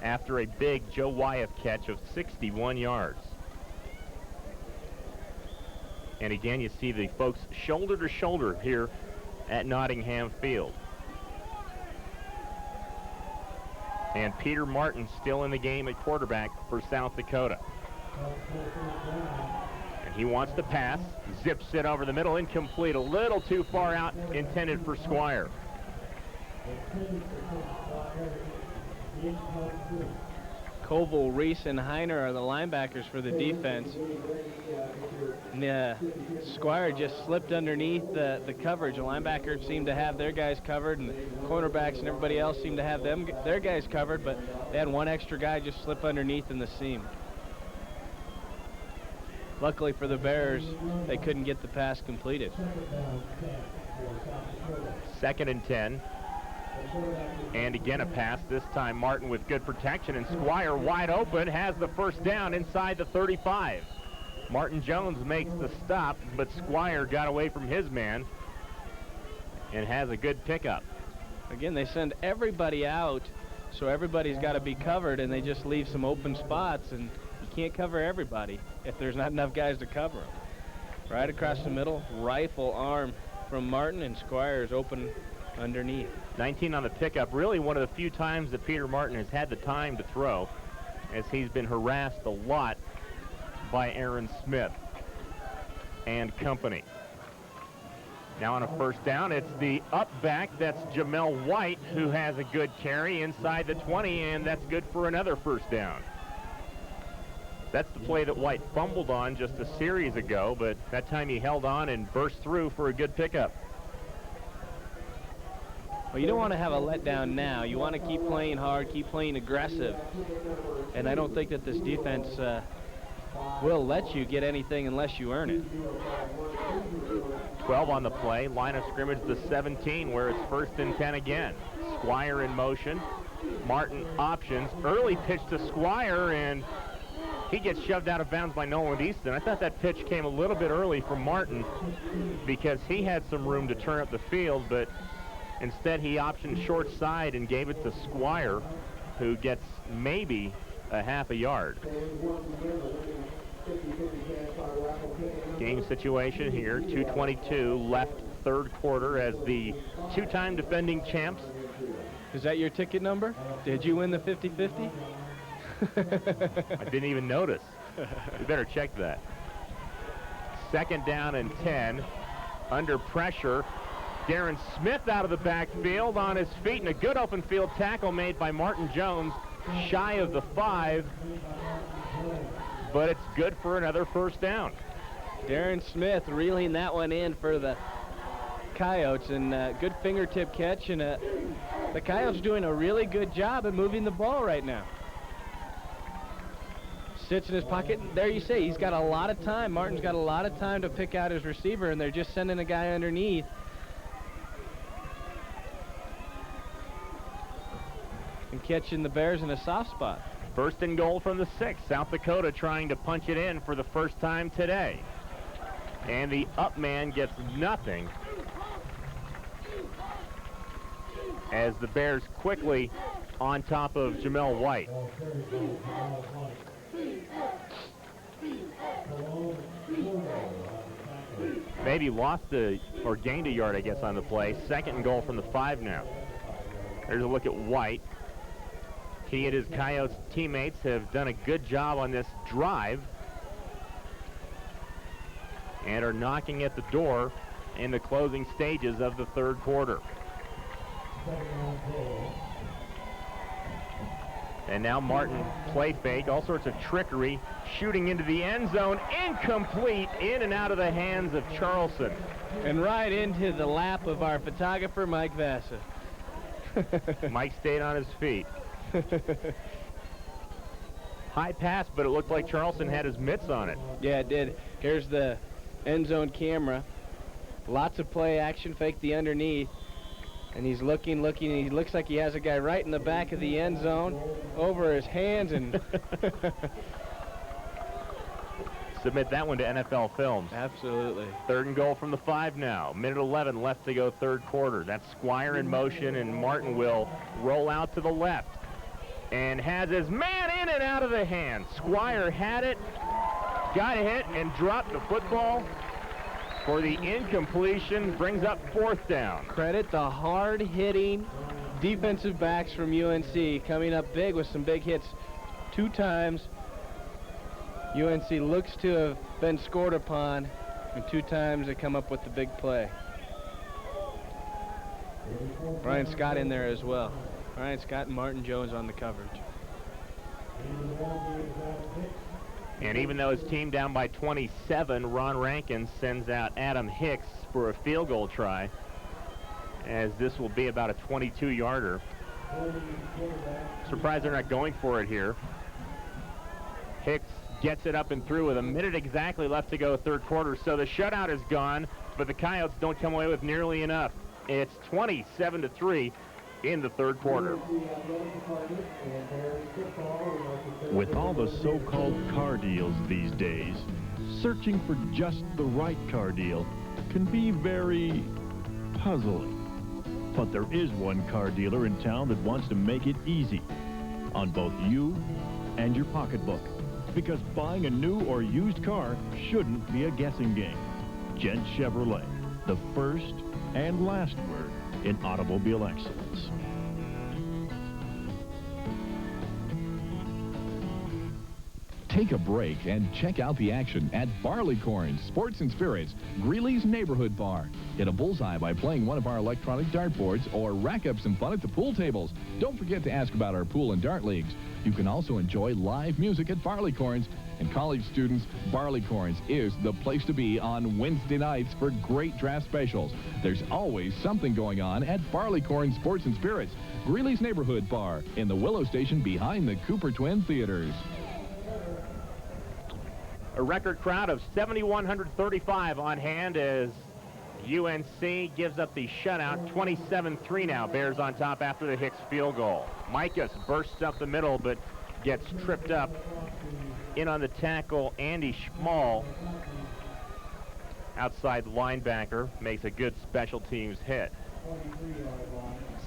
after a big Joe Wyeth catch of 61 yards. And again, you see the folks shoulder to shoulder here at Nottingham Field. And Peter Martin still in the game at quarterback for South Dakota. And he wants to pass, zips it over the middle, incomplete, a little too far out, intended for Squire. Koval, Reese, and Heiner are the linebackers for the defense. And Squire just slipped underneath the coverage. The linebackers seem to have their guys covered, and the cornerbacks and everybody else seem to have their guys covered, but they had one extra guy just slip underneath in the seam. Luckily for the Bears, they couldn't get the pass completed. 2nd and 10. And again a pass, this time Martin with good protection, and Squire wide open has the 1st down inside the 35. Martin Jones makes the stop, but Squire got away from his man and has a good pickup. Again, they send everybody out, so everybody's got to be covered, and they just leave some open spots, and you can't cover everybody if there's not enough guys to cover them. Right across the middle, rifle arm from Martin, and Squire's open underneath. 19 on the pickup, really one of the few times that Peter Martin has had the time to throw, as he's been harassed a lot by Aaron Smith and company. Now on a 1st down, it's the up back, that's Jamel White, who has a good carry inside the 20, and that's good for another 1st down. That's the play that White fumbled on just a series ago, but that time he held on and burst through for a good pickup. Well, you don't want to have a letdown now. You want to keep playing hard, keep playing aggressive. And I don't think that this defense will let you get anything unless you earn it. 12 on the play, line of scrimmage the 17, where it's 1st and 10 again. Squire in motion, Martin options. Early pitch to Squire, and he gets shoved out of bounds by Nolan Easton. I thought that pitch came a little bit early from Martin because he had some room to turn up the field, but instead he optioned short side and gave it to Squire, who gets maybe a half a yard. Game situation here, 2:22 left, third quarter, as the two-time defending champs. Is that your ticket number? Did you win the 50-50? I didn't even notice. We better check that. Second down and 10. Under pressure. Darren Smith out of the backfield on his feet, and a good open field tackle made by Martin Jones, shy of the 5. But it's good for another first down. Darren Smith reeling that one in for the Coyotes, and good fingertip catch, and the Coyotes doing a really good job at moving the ball right now. Sits in his pocket. There you say, he's got a lot of time. Martin's got a lot of time to pick out his receiver, and they're just sending a guy underneath. And catching the Bears in a soft spot. First and goal from the 6. South Dakota trying to punch it in for the first time today. And the up man gets nothing, as the Bears quickly on top of Jamel White. Maybe lost or gained a yard, I guess, on the play. Second and goal from the 5 now. There's a look at White. He and his Coyotes teammates have done a good job on this drive and are knocking at the door in the closing stages of the third quarter. And now Martin play fake, all sorts of trickery, shooting into the end zone, incomplete, in and out of the hands of Charleston. And right into the lap of our photographer, Mike Vassa. Mike stayed on his feet. High pass, but it looked like Charleston had his mitts on it. Yeah, it did. Here's the end zone camera. Lots of play action, fake the underneath. And he's looking, and he looks like he has a guy right in the back of the end zone, over his hands, and submit that one to NFL Films. Absolutely. Third and goal from the 5 now. Minute 11 left to go, third quarter. That's Squire in motion, and Martin will roll out to the left and has his man in and out of the hand. Squire had it, got a hit, and dropped the football for the incompletion. Brings up fourth down. Credit the hard-hitting defensive backs from UNC, coming up big with some big hits 2 times. UNC looks to have been scored upon, and 2 times they come up with the big play. Brian Scott in there as well. Brian Scott and Martin Jones on the coverage. And even though his team down by 27, Ron Rankin sends out Adam Hicks for a field goal try, as this will be about a 22-yarder. Surprised they're not going for it here. Hicks gets it up and through with a minute exactly left to go, third quarter. So the shutout is gone, but the Coyotes don't come away with nearly enough. It's 27-3 in the third quarter. With all the so-called car deals these days, searching for just the right car deal can be very puzzling. But there is one car dealer in town that wants to make it easy on both you and your pocketbook. Because buying a new or used car shouldn't be a guessing game. Gent Chevrolet, the first and last word in automobile excellence. Take a break and check out the action at Barleycorn Sports and Spirits, Greeley's Neighborhood Bar. Hit a bullseye by playing one of our electronic dartboards or rack up some fun at the pool tables. Don't forget to ask about our pool and dart leagues. You can also enjoy live music at Barleycorns. And college students, Barleycorns is the place to be on Wednesday nights for great draft specials. There's always something going on at Barleycorn Sports and Spirits, Greeley's Neighborhood Bar in the Willow Station behind the Cooper Twin Theaters. A record crowd of 7,135 on hand as UNC gives up the shutout, 27-3 now. Bears on top after the Hicks field goal. Micas bursts up the middle, but gets tripped up. In on the tackle, Andy Schmall, outside linebacker, makes a good special teams hit.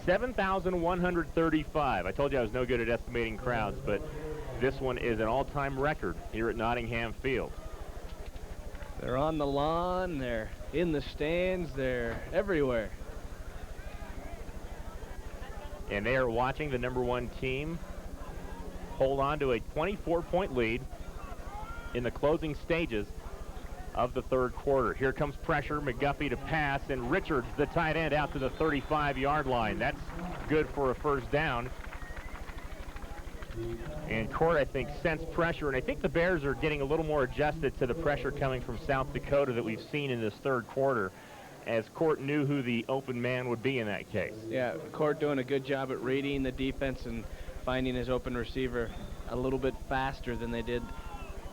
7,135. I told you I was no good at estimating crowds, but this one is an all-time record here at Nottingham Field. They're on the lawn, they're in the stands, they're everywhere. And they are watching the #1 team hold on to a 24-point lead in the closing stages of the third quarter. Here comes pressure, McGuffey to pass, and Richards, the tight end, out to the 35-yard line. That's good for a first down. And Court, I think, sensed pressure, and I think the Bears are getting a little more adjusted to the pressure coming from South Dakota that we've seen in this third quarter, as Court knew who the open man would be in that case. Yeah, Court doing a good job at reading the defense and finding his open receiver a little bit faster than they did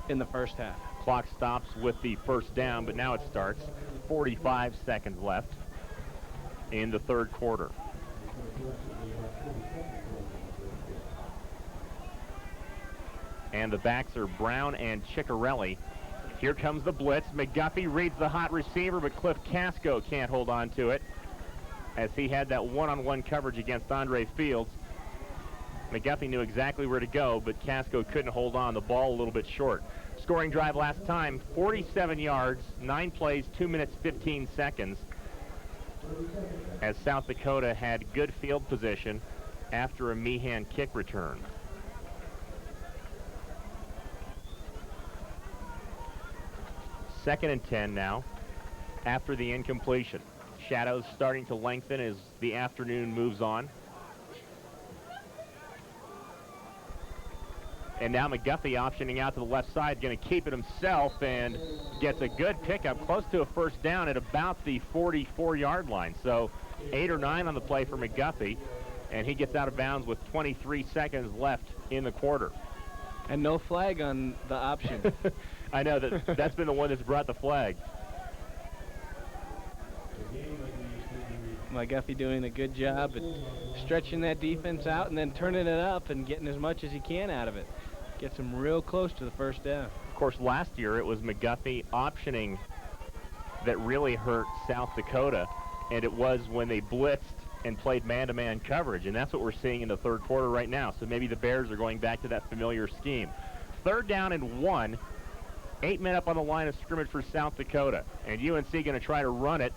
in the first half. Clock stops with the first down, but now it starts. 45 seconds left in the third quarter. And the backs are Brown and Ciccarelli. Here comes the blitz. McGuffey reads the hot receiver, but Cliff Casco can't hold on to it, as he had that one-on-one coverage against Andre Fields. McGuffey knew exactly where to go, but Casco couldn't hold on. The ball a little bit short. Scoring drive last time, 47 yards, 9 plays, 2 minutes, 15 seconds, as South Dakota had good field position after a Meehan kick return. Second and 10 now, after the incompletion. Shadows starting to lengthen as the afternoon moves on. And now McGuffey optioning out to the left side, going to keep it himself, and gets a good pickup, close to a first down at about the 44-yard line. So 8 or 9 on the play for McGuffey, and he gets out of bounds with 23 seconds left in the quarter. And no flag on the option. I know that's been the one that's brought the flag. McGuffey doing a good job at stretching that defense out and then turning it up and getting as much as he can out of it. Gets him real close to the first down. Of course, last year it was McGuffey optioning that really hurt South Dakota, and it was when they blitzed and played man-to-man coverage, and that's what we're seeing in the third quarter right now. So maybe the Bears are going back to that familiar scheme. Third down and 1, 8 men up on the line of scrimmage for South Dakota, and UNC going to try to run it,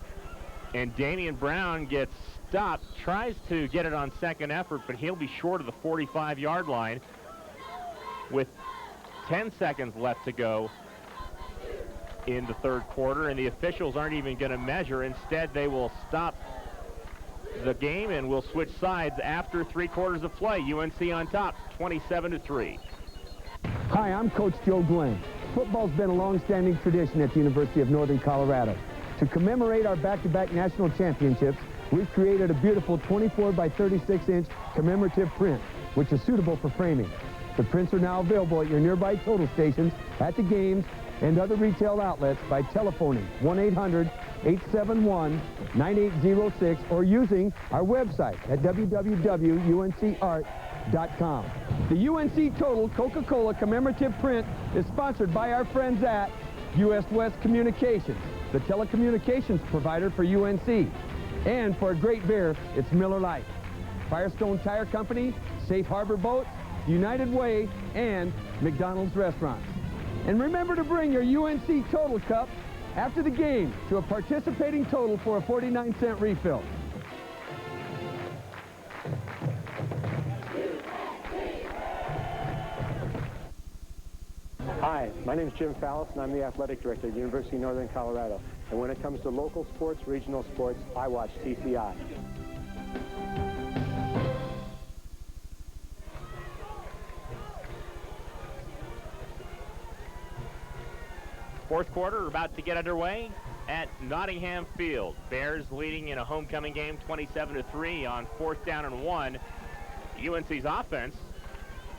and Damian Brown gets stopped, tries to get it on second effort, but he'll be short of the 45-yard line with 10 seconds left to go in the third quarter, and the officials aren't even going to measure. Instead, they will stop the game and will switch sides after 3 quarters of play. UNC on top, 27-3. Hi, I'm Coach Joe Glenn. Football's been a long-standing tradition at the University of Northern Colorado. To commemorate our back-to-back national championships, we've created a beautiful 24 by 36-inch commemorative print, which is suitable for framing. The prints are now available at your nearby total stations, at the games, and other retail outlets by telephoning 1-800-871-9806 or using our website at www.uncart.com. The UNC Total Coca-Cola commemorative print is sponsored by our friends at US West Communications, the telecommunications provider for UNC. And for a great beer, it's Miller Lite. Firestone Tire Company, Safe Harbor Boats, United Way, and McDonald's Restaurants. And remember to bring your UNC Total Cup after the game to a participating Total for a 49-cent refill. Hi, my name is Jim Fallis, and I'm the athletic director at University of Northern Colorado. And when it comes to local sports, regional sports, I watch TCI. Fourth quarter about to get underway at Nottingham Field. Bears leading in a homecoming game 27-3 on 4th down and 1. UNC's offense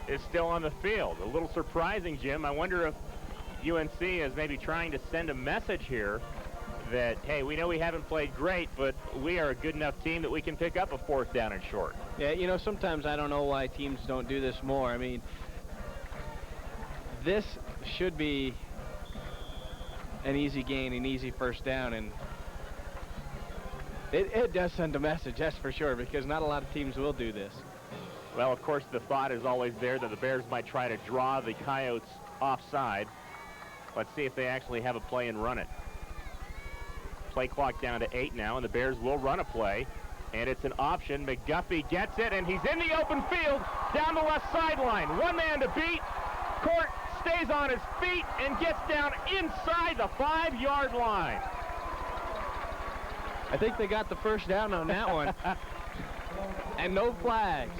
is still on the field. A little surprising, Jim. I wonder if UNC is maybe trying to send a message here that, hey, we know we haven't played great, but we are a good enough team that we can pick up a 4th down and short. Yeah, you know, sometimes I don't know why teams don't do this more. I mean, this should be an easy gain, an easy 1st down, and it does send a message, that's for sure, because not a lot of teams will do this. Well, of course, the thought is always there that the Bears might try to draw the Coyotes offside. Let's see if they actually have a play and run it. Play clock down to 8 now, and the Bears will run a play, and it's an option. McGuffey gets it, and he's in the open field down the left sideline. One man to beat. Court stays on his feet and gets down inside the 5-yard line. I think they got the 1st down on that one. And no flags.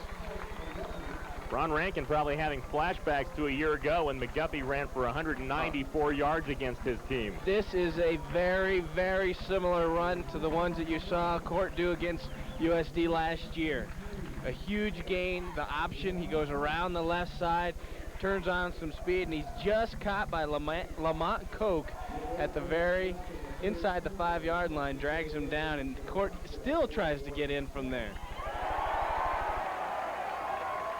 Ron Rankin probably having flashbacks to a year ago when McGuffey ran for 194 yards against his team. This is a very, very similar run to the ones that you saw Court do against USD last year. A huge gain, the option, he goes around the left side, turns on some speed, and he's just caught by Lamont Koch at the very inside the 5-yard line, drags him down, and Court still tries to get in from there.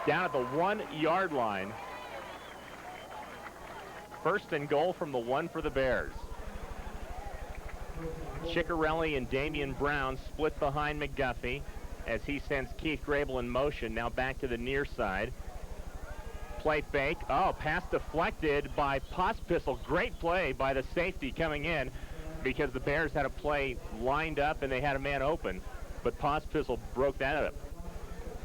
Down at the 1-yard line. 1st and goal from the 1 for the Bears. Ciccarelli and Damian Brown split behind McGuffey as he sends Keith Grable in motion. Now back to the near side. Play fake. Oh, pass deflected by Pospisil. Great play by the safety coming in because the Bears had a play lined up and they had a man open. But Pospisil broke that up.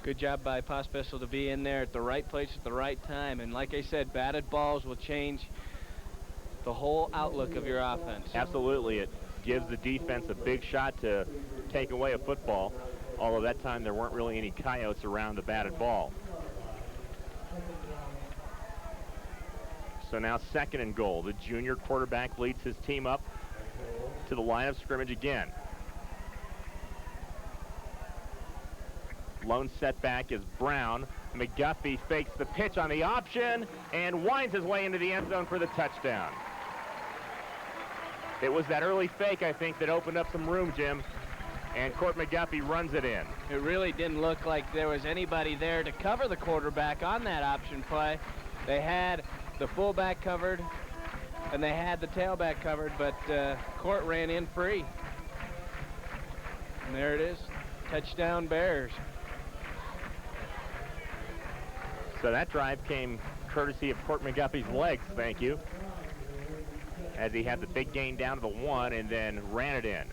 Good job by Pospisil to be in there at the right place at the right time. And like I said, batted balls will change the whole outlook of your offense. Absolutely. It gives the defense a big shot to take away a football, although that time there weren't really any Coyotes around the batted ball. So now 2nd and goal. The junior quarterback leads his team up to the line of scrimmage again. Lone setback is Brown. McGuffey fakes the pitch on the option and winds his way into the end zone for the touchdown. It was that early fake, I think, that opened up some room, Jim, and Court McGuffey runs it in. It really didn't look like there was anybody there to cover the quarterback on that option play. They had the fullback covered and they had the tailback covered, but Court ran in free. And there it is, touchdown Bears. So that drive came courtesy of Court McGuffey's legs, thank you, as he had the big gain down to the 1 and then ran it in.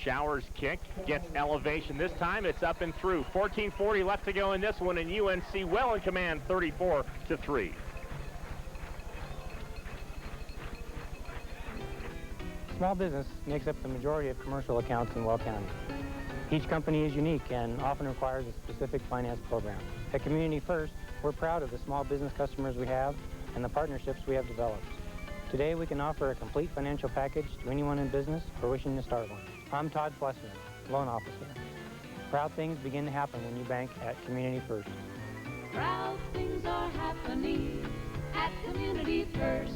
Showers kick, gets elevation. This time it's up and through. 14:40 left to go in this one, and UNC well in command, 34-3. Small business makes up the majority of commercial accounts in Well County. Each company is unique and often requires a specific finance program. At Community First, we're proud of the small business customers we have and the partnerships we have developed. Today, we can offer a complete financial package to anyone in business or wishing to start one. I'm Todd Flessman, loan officer. Proud things begin to happen when you bank at Community First. Proud things are happening at Community First.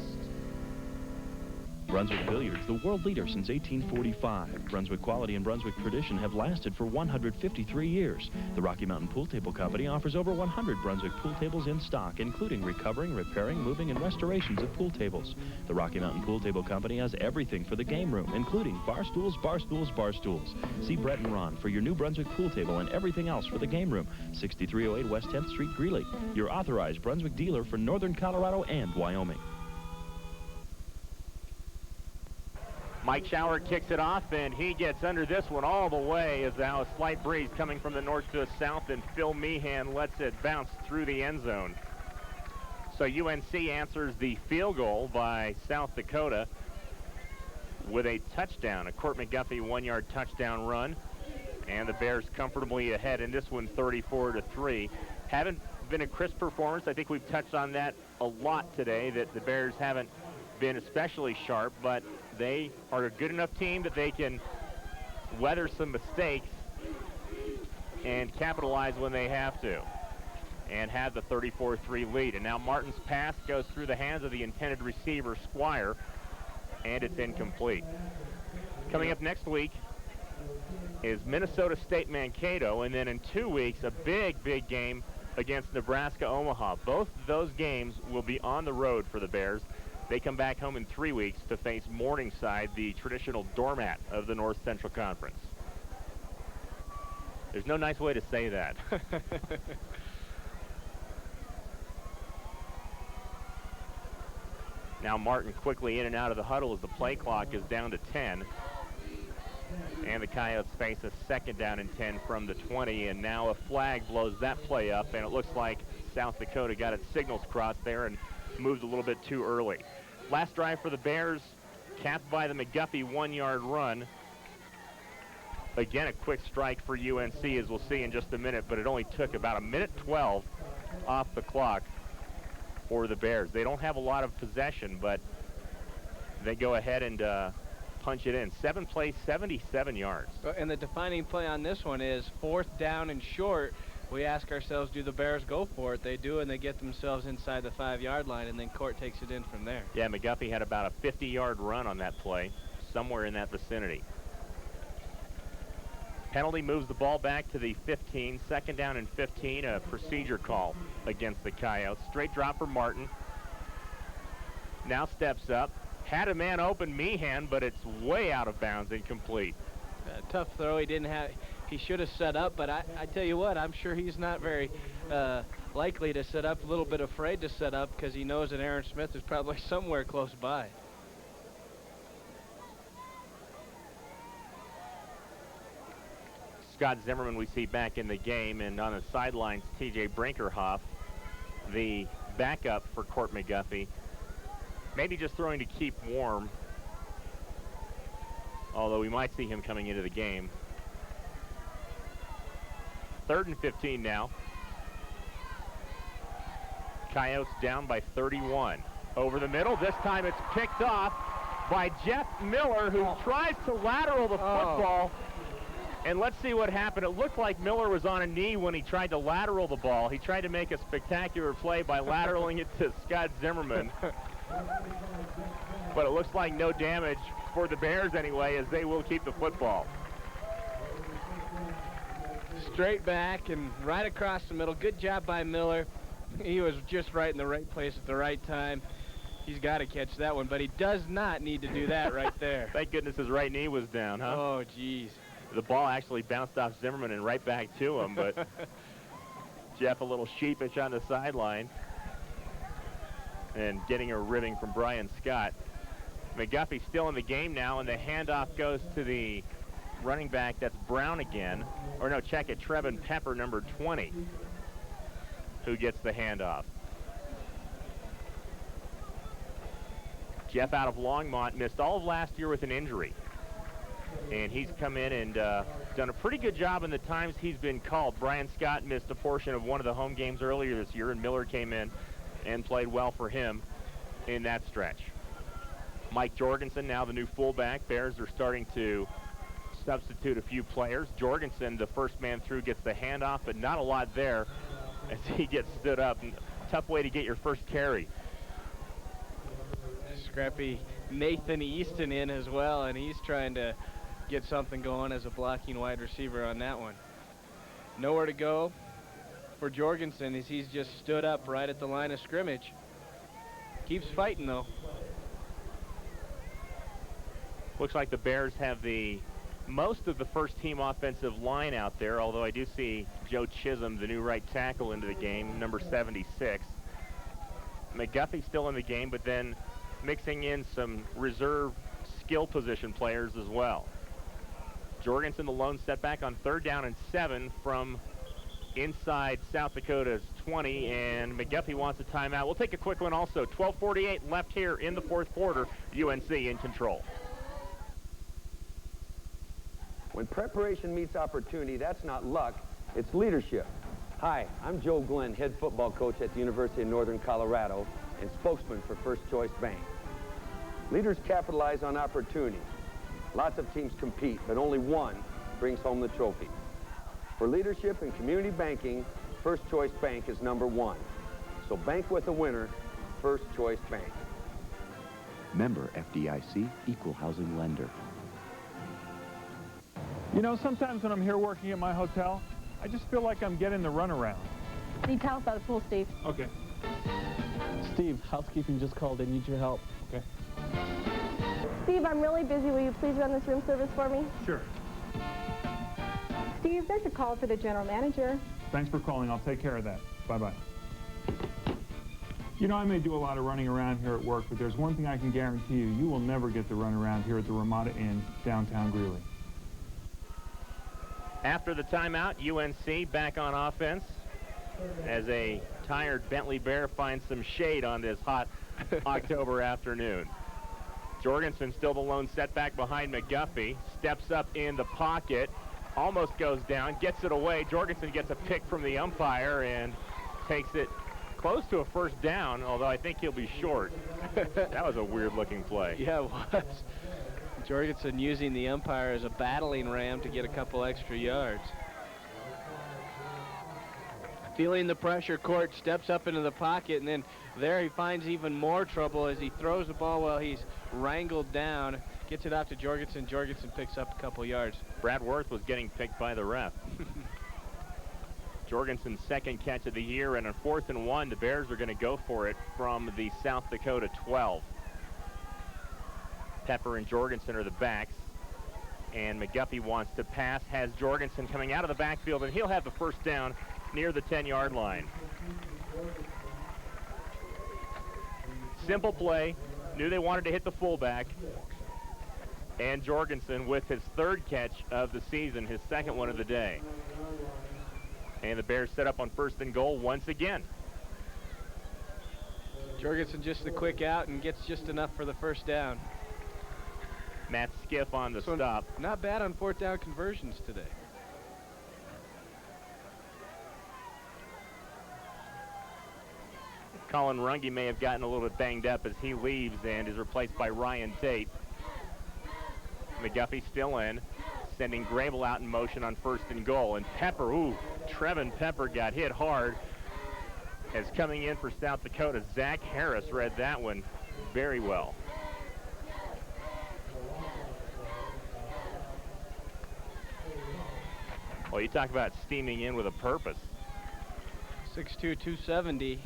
Brunswick Billiards, the world leader since 1845. Brunswick quality and Brunswick tradition have lasted for 153 years. The Rocky Mountain Pool Table Company offers over 100 Brunswick pool tables in stock, including recovering, repairing, moving, and restorations of pool tables. The Rocky Mountain Pool Table Company has everything for the game room, including bar stools, bar stools, bar stools. See Brett and Ron for your new Brunswick pool table and everything else for the game room. 6308 West 10th Street, Greeley. Your authorized Brunswick dealer for Northern Colorado and Wyoming. Mike Shower kicks it off, and he gets under this one all the way as now a slight breeze coming from the north to the south, and Phil Meehan lets it bounce through the end zone. So UNC answers the field goal by South Dakota with a touchdown, a Court McGuffey 1-yard touchdown run, and the Bears comfortably ahead in this one 34-3. Haven't been a crisp performance. I think we've touched on that a lot today, that the Bears haven't been especially sharp, but they are a good enough team that they can weather some mistakes and capitalize when they have to and have the 34-3 lead. And now Martin's pass goes through the hands of the intended receiver, Squire, and it's incomplete. Coming up next week is Minnesota State Mankato, and then in 2 weeks, a big, big game against Nebraska Omaha. Both of those games will be on the road for the Bears. They come back home in 3 weeks to face Morningside, the traditional doormat of the North Central Conference. There's no nice way to say that. Now Martin quickly in and out of the huddle as the play clock is down to 10. And the Coyotes face a 2nd down and 10 from the 20, and now a flag blows that play up, and it looks like South Dakota got its signals crossed there and moved a little bit too early. Last drive for the Bears, capped by the McGuffey 1-yard run. Again, a quick strike for UNC, as we'll see in just a minute, but it only took about a minute 12 off the clock for the Bears. They don't have a lot of possession, but they go ahead and punch it in. 7 plays, 77 yards. And the defining play on this one is 4th down and short. We ask ourselves, do the Bears go for it? They do, and they get themselves inside the 5-yard line, and then Court takes it in from there. Yeah, McGuffey had about a 50-yard run on that play, somewhere in that vicinity. Penalty moves the ball back to the 15. 2nd down and 15, a procedure call against the Coyotes. Straight drop for Martin. Now steps up. Had a man open, Meehan, but it's way out of bounds, incomplete. Tough throw. He should have set up, but I tell you what, I'm sure he's not very likely to set up, a little bit afraid to set up because he knows that Aaron Smith is probably somewhere close by. Scott Zimmerman we see back in the game, and on the sidelines, T.J. Brinkerhoff, the backup for Court McGuffey. Maybe just throwing to keep warm, although we might see him coming into the game. 3rd and 15 now. Coyotes down by 31. Over the middle, this time it's picked off by Jeff Miller, who tries to lateral the football. And let's see what happened. It looked like Miller was on a knee when he tried to lateral the ball. He tried to make a spectacular play by lateraling it to Scott Zimmerman. But it looks like no damage for the Bears anyway, as they will keep the football. Straight back and right across the middle. Good job by Miller. He was just right in the right place at the right time. He's got to catch that one, but he does not need to do that right there. Thank goodness his right knee was down, huh? Oh, geez. The ball actually bounced off Zimmerman and right back to him, but Jeff a little sheepish on the sideline and getting a ribbing from Brian Scott. McGuffey still in the game now, and the handoff goes to the running back. That's Brown again. Or no, check it, Trevin Pepper, number 20, who gets the handoff. Jeff out of Longmont, missed all of last year with an injury. And he's come in and done a pretty good job in the times he's been called. Brian Scott missed a portion of one of the home games earlier this year, and Miller came in and played well for him in that stretch. Mike Jorgensen, now the new fullback. Bears are starting to substitute a few players. Jorgensen, the first man through, gets the handoff, but not a lot there as he gets stood up. Tough way to get your first carry. Scrappy Nathan Easton in as well, and he's trying to get something going as a blocking wide receiver on that one. Nowhere to go for Jorgensen as he's just stood up right at the line of scrimmage. Keeps fighting, though. Looks like the Bears have the most of the first-team offensive line out there, although I do see Joe Chisholm, the new right tackle, into the game, number 76. McGuffey still in the game, but then mixing in some reserve skill position players as well. Jorgensen, the lone setback on 3rd down and 7 from inside South Dakota's 20, and McGuffey wants a timeout. We'll take a quick one also. 12:48 left here in the 4th quarter. UNC in control. When preparation meets opportunity, that's not luck, it's leadership. Hi, I'm Joe Glenn, head football coach at the University of Northern Colorado and spokesman for First Choice Bank. Leaders capitalize on opportunity. Lots of teams compete, but only one brings home the trophy. For leadership and community banking, First Choice Bank is #1. So bank with a winner, First Choice Bank. Member FDIC, Equal Housing Lender. You know, sometimes when I'm here working at my hotel, I just feel like I'm getting the runaround. Need tell us about the pool, Steve. Okay. Steve, housekeeping just called. They need your help. Okay. Steve, I'm really busy. Will you please run this room service for me? Sure. Steve, there's a call for the general manager. Thanks for calling. I'll take care of that. Bye-bye. You know, I may do a lot of running around here at work, but there's one thing I can guarantee you. You will never get the run around here at the Ramada Inn, downtown Greeley. After the timeout, UNC back on offense as a tired Bentley Bear finds some shade on this hot October afternoon. Jorgensen still the lone setback behind McGuffey, steps up in the pocket, almost goes down, gets it away. Jorgensen gets a pick from the umpire and takes it close to a first down, although I think he'll be short. That was a weird-looking play. Yeah, it was. Jorgensen using the umpire as a battling ram to get a couple extra yards. Feeling the pressure, Court steps up into the pocket, and then there he finds even more trouble as he throws the ball while he's wrangled down. Gets it out to Jorgensen. Jorgensen picks up a couple yards. Brad Worth was getting picked by the ref. Jorgensen's second catch of the year, and on 4th and 1, the Bears are going to go for it from the South Dakota 12. Pepper and Jorgensen are the backs, and McGuffey wants to pass, has Jorgensen coming out of the backfield, and he'll have the first down near the 10-yard line. Simple play, knew they wanted to hit the fullback, and Jorgensen with his third catch of the season, his second one of the day. And the Bears set up on 1st and goal once again. Jorgensen just a quick out and gets just enough for the first down. Matt Skiff on the stop. Not bad on 4th down conversions today. Colin Runge may have gotten a little bit banged up as he leaves and is replaced by Ryan Tate. McGuffey still in, sending Grable out in motion on 1st and goal. And Pepper, Trevin Pepper got hit hard as coming in for South Dakota. Zach Harris read that one very well. Well, you talk about steaming in with a purpose. 6'2", 270.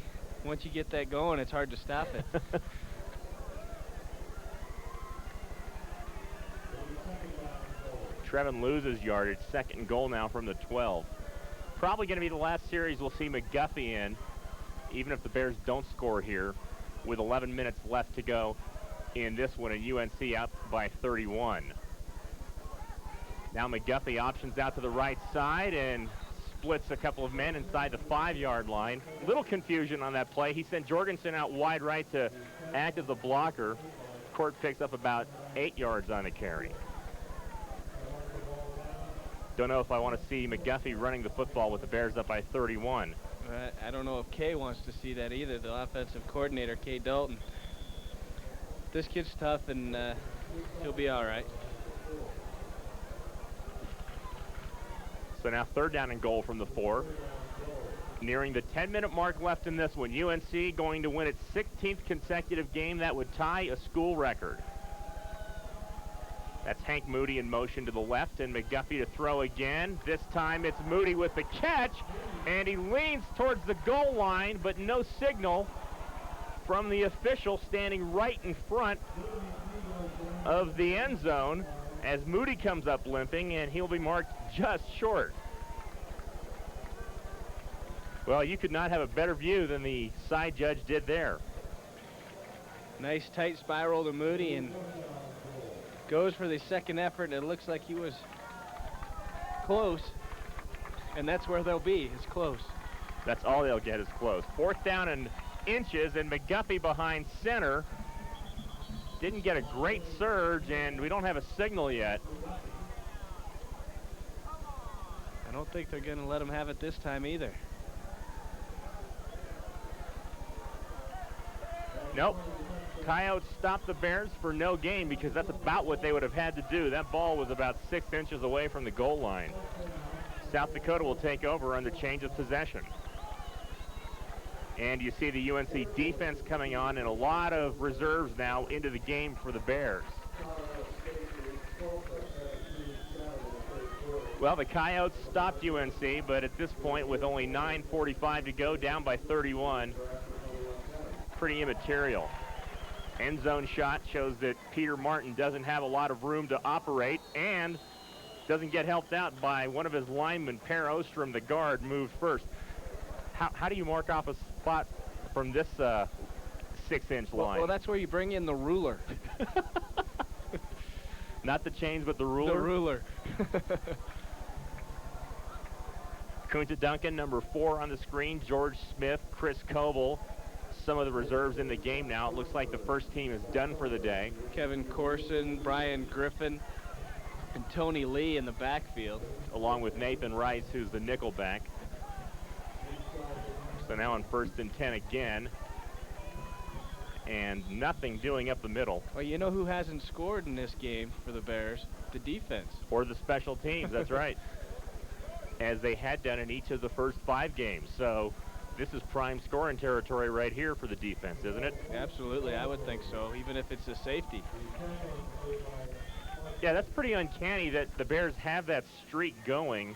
Once you get that going, it's hard to stop it. Trevin loses yardage, 2nd and goal now from the 12. Probably going to be the last series we'll see McGuffey in, even if the Bears don't score here, with 11 minutes left to go in this one, and UNC up by 31. Now McGuffey options out to the right side and splits a couple of men inside the 5-yard line. Little confusion on that play. He sent Jorgensen out wide right to act as the blocker. Court picks up about 8 yards on the carry. Don't know if I want to see McGuffey running the football with the Bears up by 31. I don't know if Kay wants to see that either, the offensive coordinator, Kay Dalton. This kid's tough, and he'll be all right. So now 3rd down and goal from the 4. Nearing the 10-minute mark left in this one. UNC going to win its 16th consecutive game. That would tie a school record. That's Hank Moody in motion to the left, and McGuffey to throw again. This time it's Moody with the catch, and he leans towards the goal line, but no signal from the official standing right in front of the end zone as Moody comes up limping, and he'll be marked just short. Well, you could not have a better view than the side judge did there. Nice tight spiral to Moody, and goes for the second effort, and it looks like he was close, and that's where they'll be, is close. That's all they'll get is close. 4th down and inches, and McGuffey behind center. Didn't get a great surge, and we don't have a signal yet. I don't think they're going to let him have it this time either. Nope. Coyotes stopped the Bears for no gain because that's about what they would have had to do. That ball was about 6 inches away from the goal line. South Dakota will take over on the change of possession. And you see the UNC defense coming on and a lot of reserves now into the game for the Bears. Well, the Coyotes stopped UNC, but at this point, with only 9:45 to go, down by 31, pretty immaterial. End zone shot shows that Peter Martin doesn't have a lot of room to operate and doesn't get helped out by one of his linemen. Per Ostrom, the guard, moved first. How do you mark off a spot from this 6-inch line? Well, that's where you bring in the ruler. Not the chains, but the ruler? The ruler. Kunta Duncan, number 4 on the screen. George Smith, Chris Coble. Some of the reserves in the game now. It looks like the first team is done for the day. Kevin Corson, Brian Griffin, and Tony Lee in the backfield. Along with Nathan Rice, who's the nickel back. So now on 1st and 10 again. And nothing doing up the middle. Well, you know who hasn't scored in this game for the Bears? The defense. Or the special teams, that's right. As they had done in each of the first 5 games. So this is prime scoring territory right here for the defense, isn't it? Absolutely, I would think so, even if it's a safety. Yeah, that's pretty uncanny that the Bears have that streak going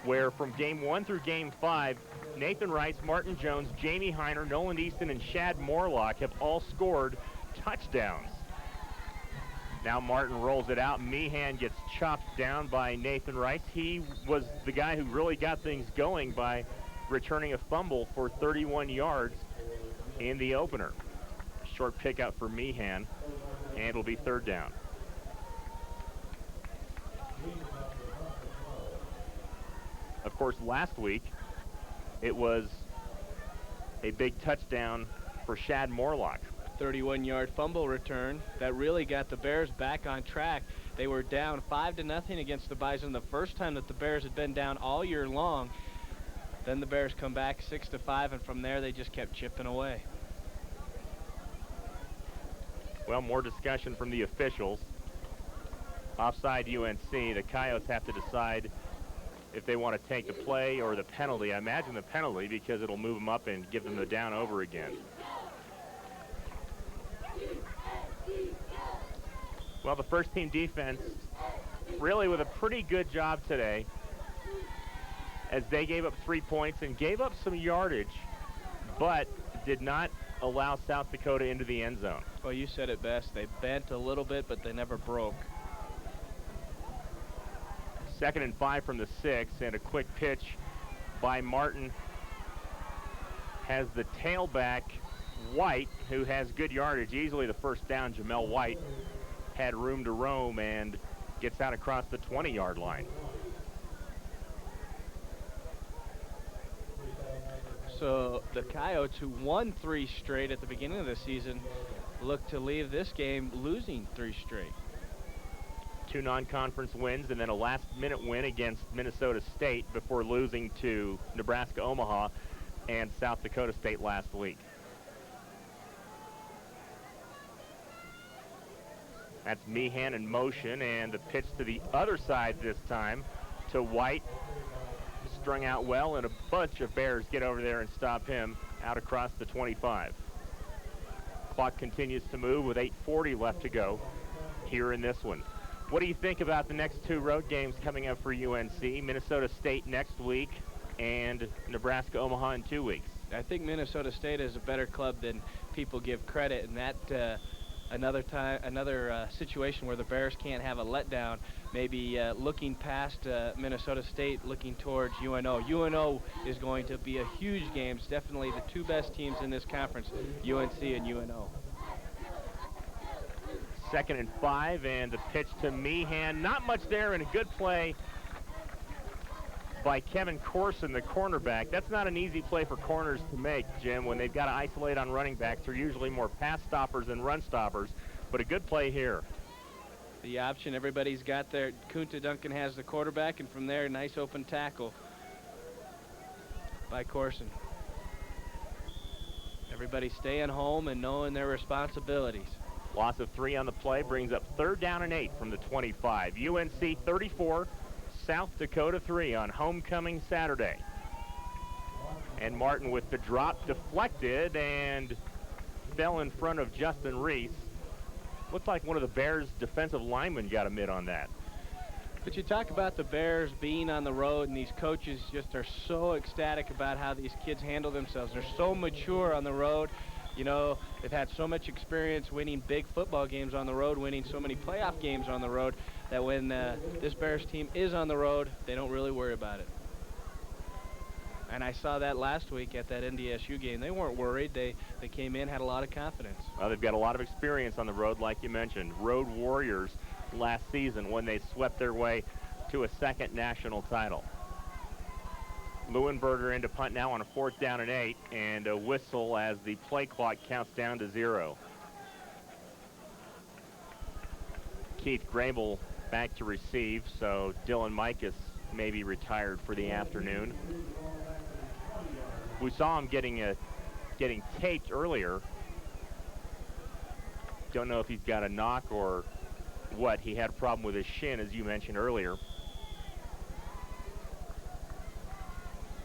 where from game 1 through game 5, Nathan Rice, Martin Jones, Jamie Heiner, Nolan Easton, and Shad Morlock have all scored touchdowns. Now Martin rolls it out. Meehan gets chopped down by Nathan Rice. He was the guy who really got things going by returning a fumble for 31 yards in the opener. Short pick out for Meehan, and it'll be 3rd down. Of course, last week, it was a big touchdown for Shad Morlock. 31-yard fumble return that really got the Bears back on track. They were down 5-0 against the Bison, the first time that the Bears had been down all year long. Then the Bears come back 6-5, and from there they just kept chipping away. Well, more discussion from the officials. Offside UNC. The Coyotes have to decide if they want to take the play or the penalty. I imagine the penalty because it'll move them up and give them the down over again. Well, the first team defense really with a pretty good job today as they gave up 3 points and gave up some yardage, but did not allow South Dakota into the end zone. Well, you said it best. They bent a little bit, but they never broke. 2nd and 5 from the 6, and a quick pitch by Martin has the tailback White, who has good yardage, easily the first down. Jamel White had room to roam and gets out across the 20-yard line. So the Coyotes, who won 3 straight at the beginning of the season, look to leave this game losing 3 straight. 2 non-conference wins and then a last-minute win against Minnesota State before losing to Nebraska Omaha and South Dakota State last week. That's Meehan in motion, and the pitch to the other side this time to White. Strung out well, and a bunch of Bears get over there and stop him out across the 25. Clock continues to move with 8:40 left to go here in this one. What do you think about the next 2 road games coming up for UNC? Minnesota State next week and Nebraska Omaha in 2 weeks. I think Minnesota State is a better club than people give credit, and that another situation where the Bears can't have a letdown, maybe looking past Minnesota State, looking towards UNO. UNO is going to be a huge game. It's definitely the 2 best teams in this conference, UNC and UNO. 2nd and 5, and the pitch to Meehan. Not much there, and a good play by Kevin Corson, the cornerback. That's not an easy play for corners to make, Jim, when they've got to isolate on running backs. They're usually more pass stoppers than run stoppers, but a good play here. The option everybody's got there. Kunta Duncan has the quarterback, and from there, nice open tackle by Corson. Everybody staying home and knowing their responsibilities. Loss of 3 on the play brings up 3rd down and 8 from the 25. UNC 34, South Dakota 3 on homecoming Saturday. And Martin with the drop deflected and fell in front of Justin Reese. Looked like one of the Bears' defensive linemen got a mid on that. But you talk about the Bears being on the road, and these coaches just are so ecstatic about how these kids handle themselves. They're so mature on the road. You know, they've had so much experience winning big football games on the road, winning so many playoff games on the road, that when this Bears team is on the road, they don't really worry about it. And I saw that last week at that NDSU game. They weren't worried. They came in, had a lot of confidence. Well, they've got a lot of experience on the road, like you mentioned. Road warriors last season when they swept their way to a second national title. Leuenberger into punt now on a 4th down and 8, and a whistle as the play clock counts down to 0. Keith Grable back to receive, so Dylan Mikas may be retired for the afternoon. We saw him getting taped earlier. Don't know if he's got a knock or what. He had a problem with his shin, as you mentioned earlier.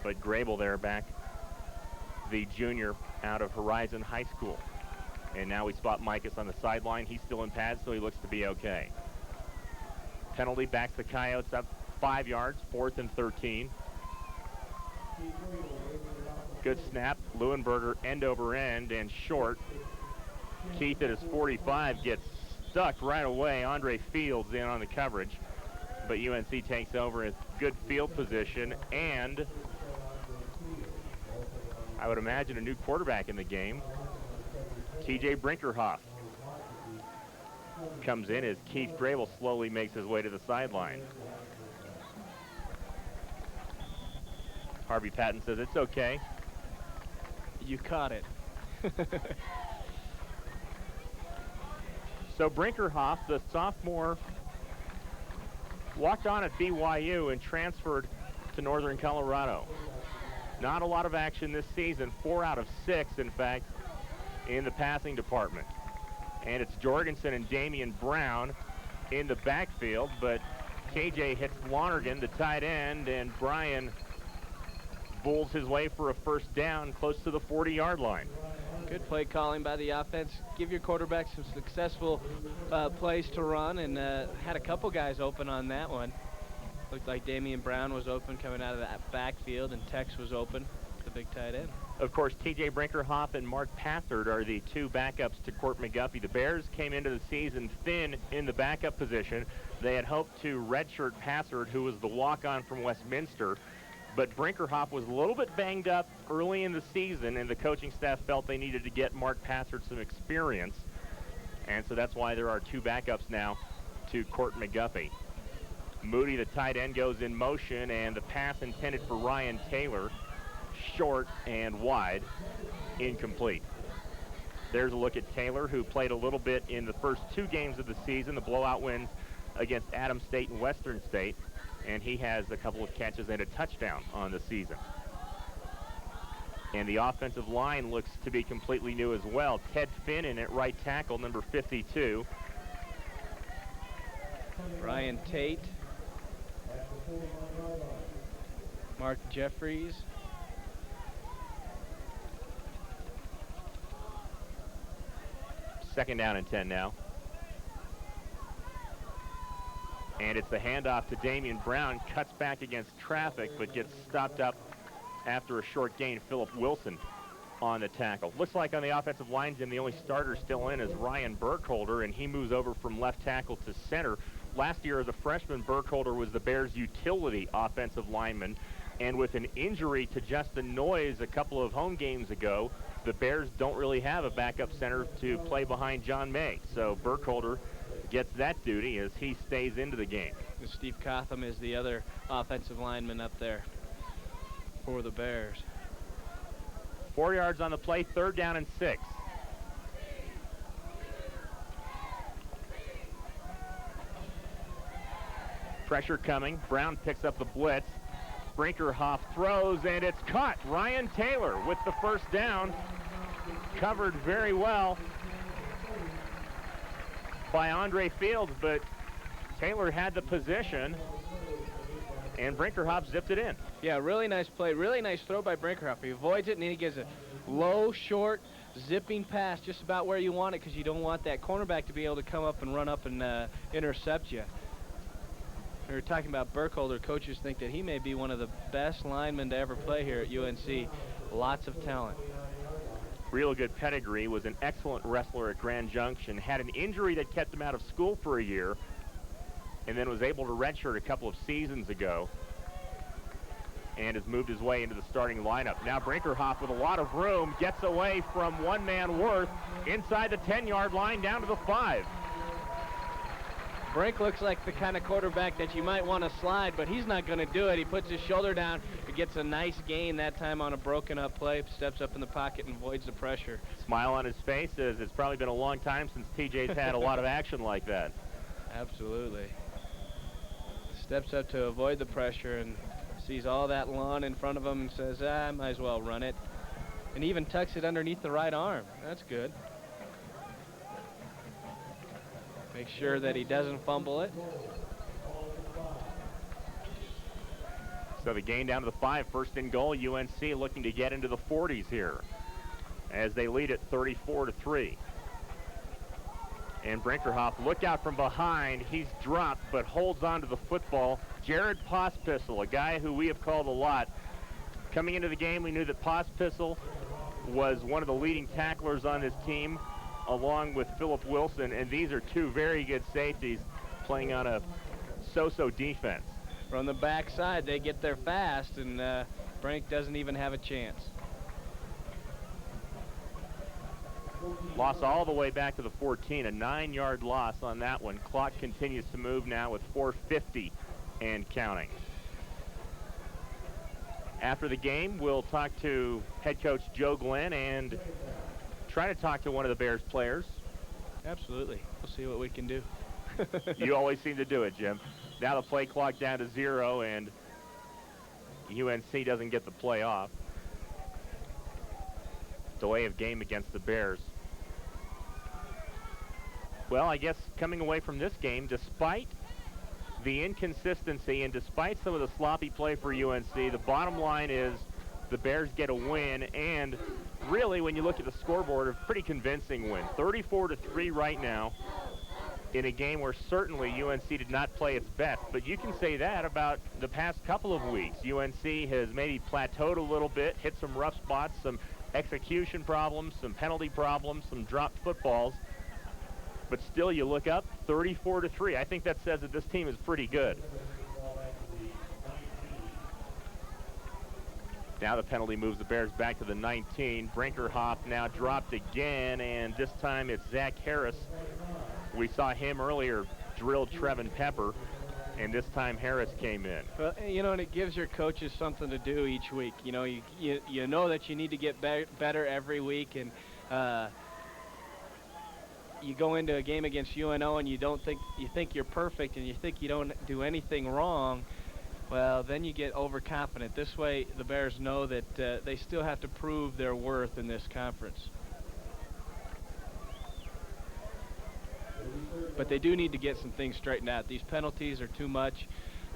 But Grable there back, the junior out of Horizon High School. And now we spot Mikas on the sideline. He's still in pads, so he looks to be okay. Penalty backs the Coyotes up 5 yards, 4th and 13. Good snap. Leuenberger end over end and short. Keith at his 45 gets stuck right away. Andre Fields in on the coverage. But UNC takes over in good field position, and I would imagine a new quarterback in the game. TJ Brinkerhoff comes in as Keith Grable slowly makes his way to the sideline. Harvey Patton says it's okay. You caught it. So Brinkerhoff, the sophomore, walked on at BYU and transferred to Northern Colorado. Not a lot of action this season, 4 out of 6, in fact, in the passing department. And it's Jorgensen and Damian Brown in the backfield, but KJ hits Lonergan, the tight end, and Brian bulls his way for a 1st down close to the 40-yard line. Good play calling by the offense. Give your quarterback some successful plays to run, and had a couple guys open on that one. Looked like Damian Brown was open coming out of that backfield, and Tex was open, the big tight end. Of course, TJ Brinkerhoff and Mark Pathard are the 2 backups to Court McGuffey. The Bears came into the season thin in the backup position. They had hoped to redshirt Pathard, who was the walk-on from Westminster. But Brinkerhoff was a little bit banged up early in the season, and the coaching staff felt they needed to get Mark Pathard some experience. And so that's why there are 2 backups now to Court McGuffey. Moody, the tight end, goes in motion, and the pass intended for Ryan Taylor, short and wide, incomplete. There's a look at Taylor, who played a little bit in the first 2 games of the season, the blowout wins against Adams State and Western State. And he has a couple of catches and a touchdown on the season. And the offensive line looks to be completely new as well. Ted Finnan at right tackle, number 52. Brian Tate. Mark Jeffries. Second down and 10 now. And it's the handoff to Damian Brown, cuts back against traffic, but gets stopped up after a short gain. Philip Wilson on the tackle. Looks like on the offensive line, Jim, the only starter still in is Ryan Burkholder, and he moves over from left tackle to center. Last year as a freshman, Burkholder was the Bears' utility offensive lineman, and with an injury to Justin Noyes a couple of home games ago, the Bears don't really have a backup center to play behind John May. So Burkholder gets that duty as he stays into the game. And Steve Cotham is the other offensive lineman up there for the Bears. 4 yards on the play, 3rd down and 6. Pressure coming. Brown picks up the blitz. Brinkerhoff throws, and it's caught. Ryan Taylor with the 1st down. Covered very well by Andre Fields, but Taylor had the position, and Brinkerhoff zipped it in. Yeah, really nice play, really nice throw by Brinkerhoff. He avoids it, and then he gives a low, short, zipping pass just about where you want it, because you don't want that cornerback to be able to come up and run up and intercept you. We were talking about Burkholder. Coaches think that he may be one of the best linemen to ever play here at UNC. Lots of talent. Real good pedigree, was an excellent wrestler at Grand Junction, had an injury that kept him out of school for a year, and then was able to redshirt a couple of seasons ago, and has moved his way into the starting lineup. Now Brinkerhoff with a lot of room, gets away from one man Worth inside the 10-yard line down to the 5. Brink looks like the kind of quarterback that you might want to slide, but he's not going to do it. He puts his shoulder down. He gets a nice gain that time on a broken up play, steps up in the pocket and avoids the pressure. Smile on his face as it's probably been a long time since TJ's had a lot of action like that. Absolutely. Steps up to avoid the pressure and sees all that lawn in front of him and says, I might as well run it. And even tucks it underneath the right arm. That's good. Make sure that he doesn't fumble it. So the gain down to the 5, first and goal. UNC looking to get into the 40s here as they lead it 34-3. And Brinkerhoff, look out from behind. He's dropped but holds on to the football. Jared Pospisil, a guy who we have called a lot. Coming into the game, we knew that Pospisil was one of the leading tacklers on this team, along with Philip Wilson, and these are two very good safeties playing on a so-so defense. From the backside, they get there fast, and Brink doesn't even have a chance. Loss all the way back to the 14, a 9-yard loss on that one. Clock continues to move now with 4:50 and counting. After the game, we'll talk to head coach Joe Glenn and try to talk to one of the Bears players. Absolutely. We'll see what we can do. You always seem to do it, Jim. Now the play clock down to 0, and UNC doesn't get the play off. Delay of game against the Bears. Well, I guess coming away from this game, despite the inconsistency and despite some of the sloppy play for UNC, the bottom line is the Bears get a win, and really, when you look at the scoreboard, a pretty convincing win. 34-3 right now in a game where certainly UNC did not play its best, but you can say that about the past couple of weeks. UNC has maybe plateaued a little bit, hit some rough spots, some execution problems, some penalty problems, some dropped footballs, but still you look up 34-3. I think that says that this team is pretty good. Now the penalty moves the Bears back to the 19. Brinkerhoff now dropped again, and this time it's Zach Harris. We saw him earlier drill Trevin Pepper, and this time Harris came in. Well, you know, and it gives your coaches something to do each week. You know, you know that you need to get better every week, and you go into a game against UNO and you think you're perfect and you think you don't do anything wrong. Well, then you get overconfident. This way, the Bears know that they still have to prove their worth in this conference. But they do need to get some things straightened out. These penalties are too much.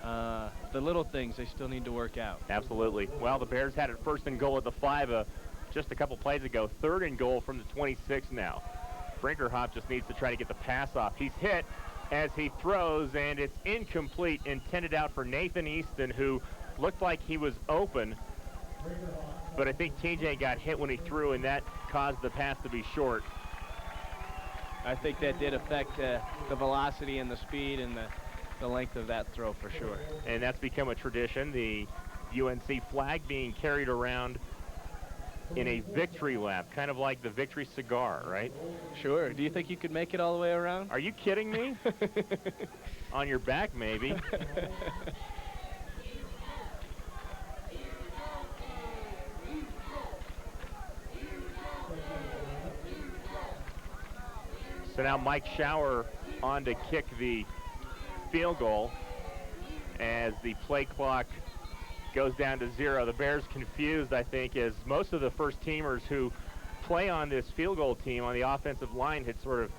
The little things they still need to work out. Absolutely. Well, the Bears had it first and goal at the 5 just a couple plays ago. Third and goal from the 26 now. Brinkerhoff just needs to try to get the pass off. He's hit as he throws, and it's incomplete, intended out for Nathan Easton, who looked like he was open, but I think TJ got hit when he threw, and that caused the pass to be short. I think that did affect the velocity and the speed and the length of that throw for sure. And that's become a tradition, the UNC flag being carried around in a victory lap, kind of like the victory cigar, right? Sure. Do you think you could make it all the way around? Are you kidding me? On your back, maybe. So now Mike Schauer on to kick the field goal as the play clock goes down to 0. The Bears confused, I think, as most of the first teamers who play on this field goal team on the offensive line had sort of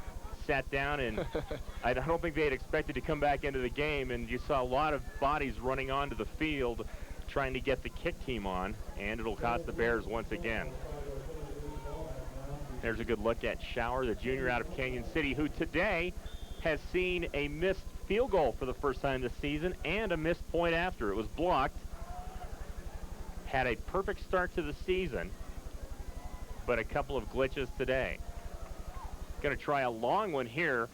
sat down, and I don't think they had expected to come back into the game, and you saw a lot of bodies running onto the field trying to get the kick team on, and it'll cost the Bears once again. There's a good look at Schauer, the junior out of Canyon City, who today has seen a missed field goal for the first time this season and a missed point after. It was blocked. Had a perfect start to the season, but a couple of glitches today. Going to try a long one here.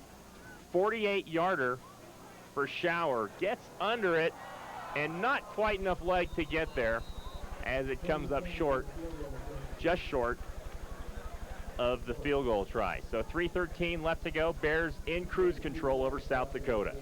48-yarder for Schauer. Gets under it, and not quite enough leg to get there as it comes up short, just short of the field goal try. So 3:13 left to go. Bears in cruise control over South Dakota.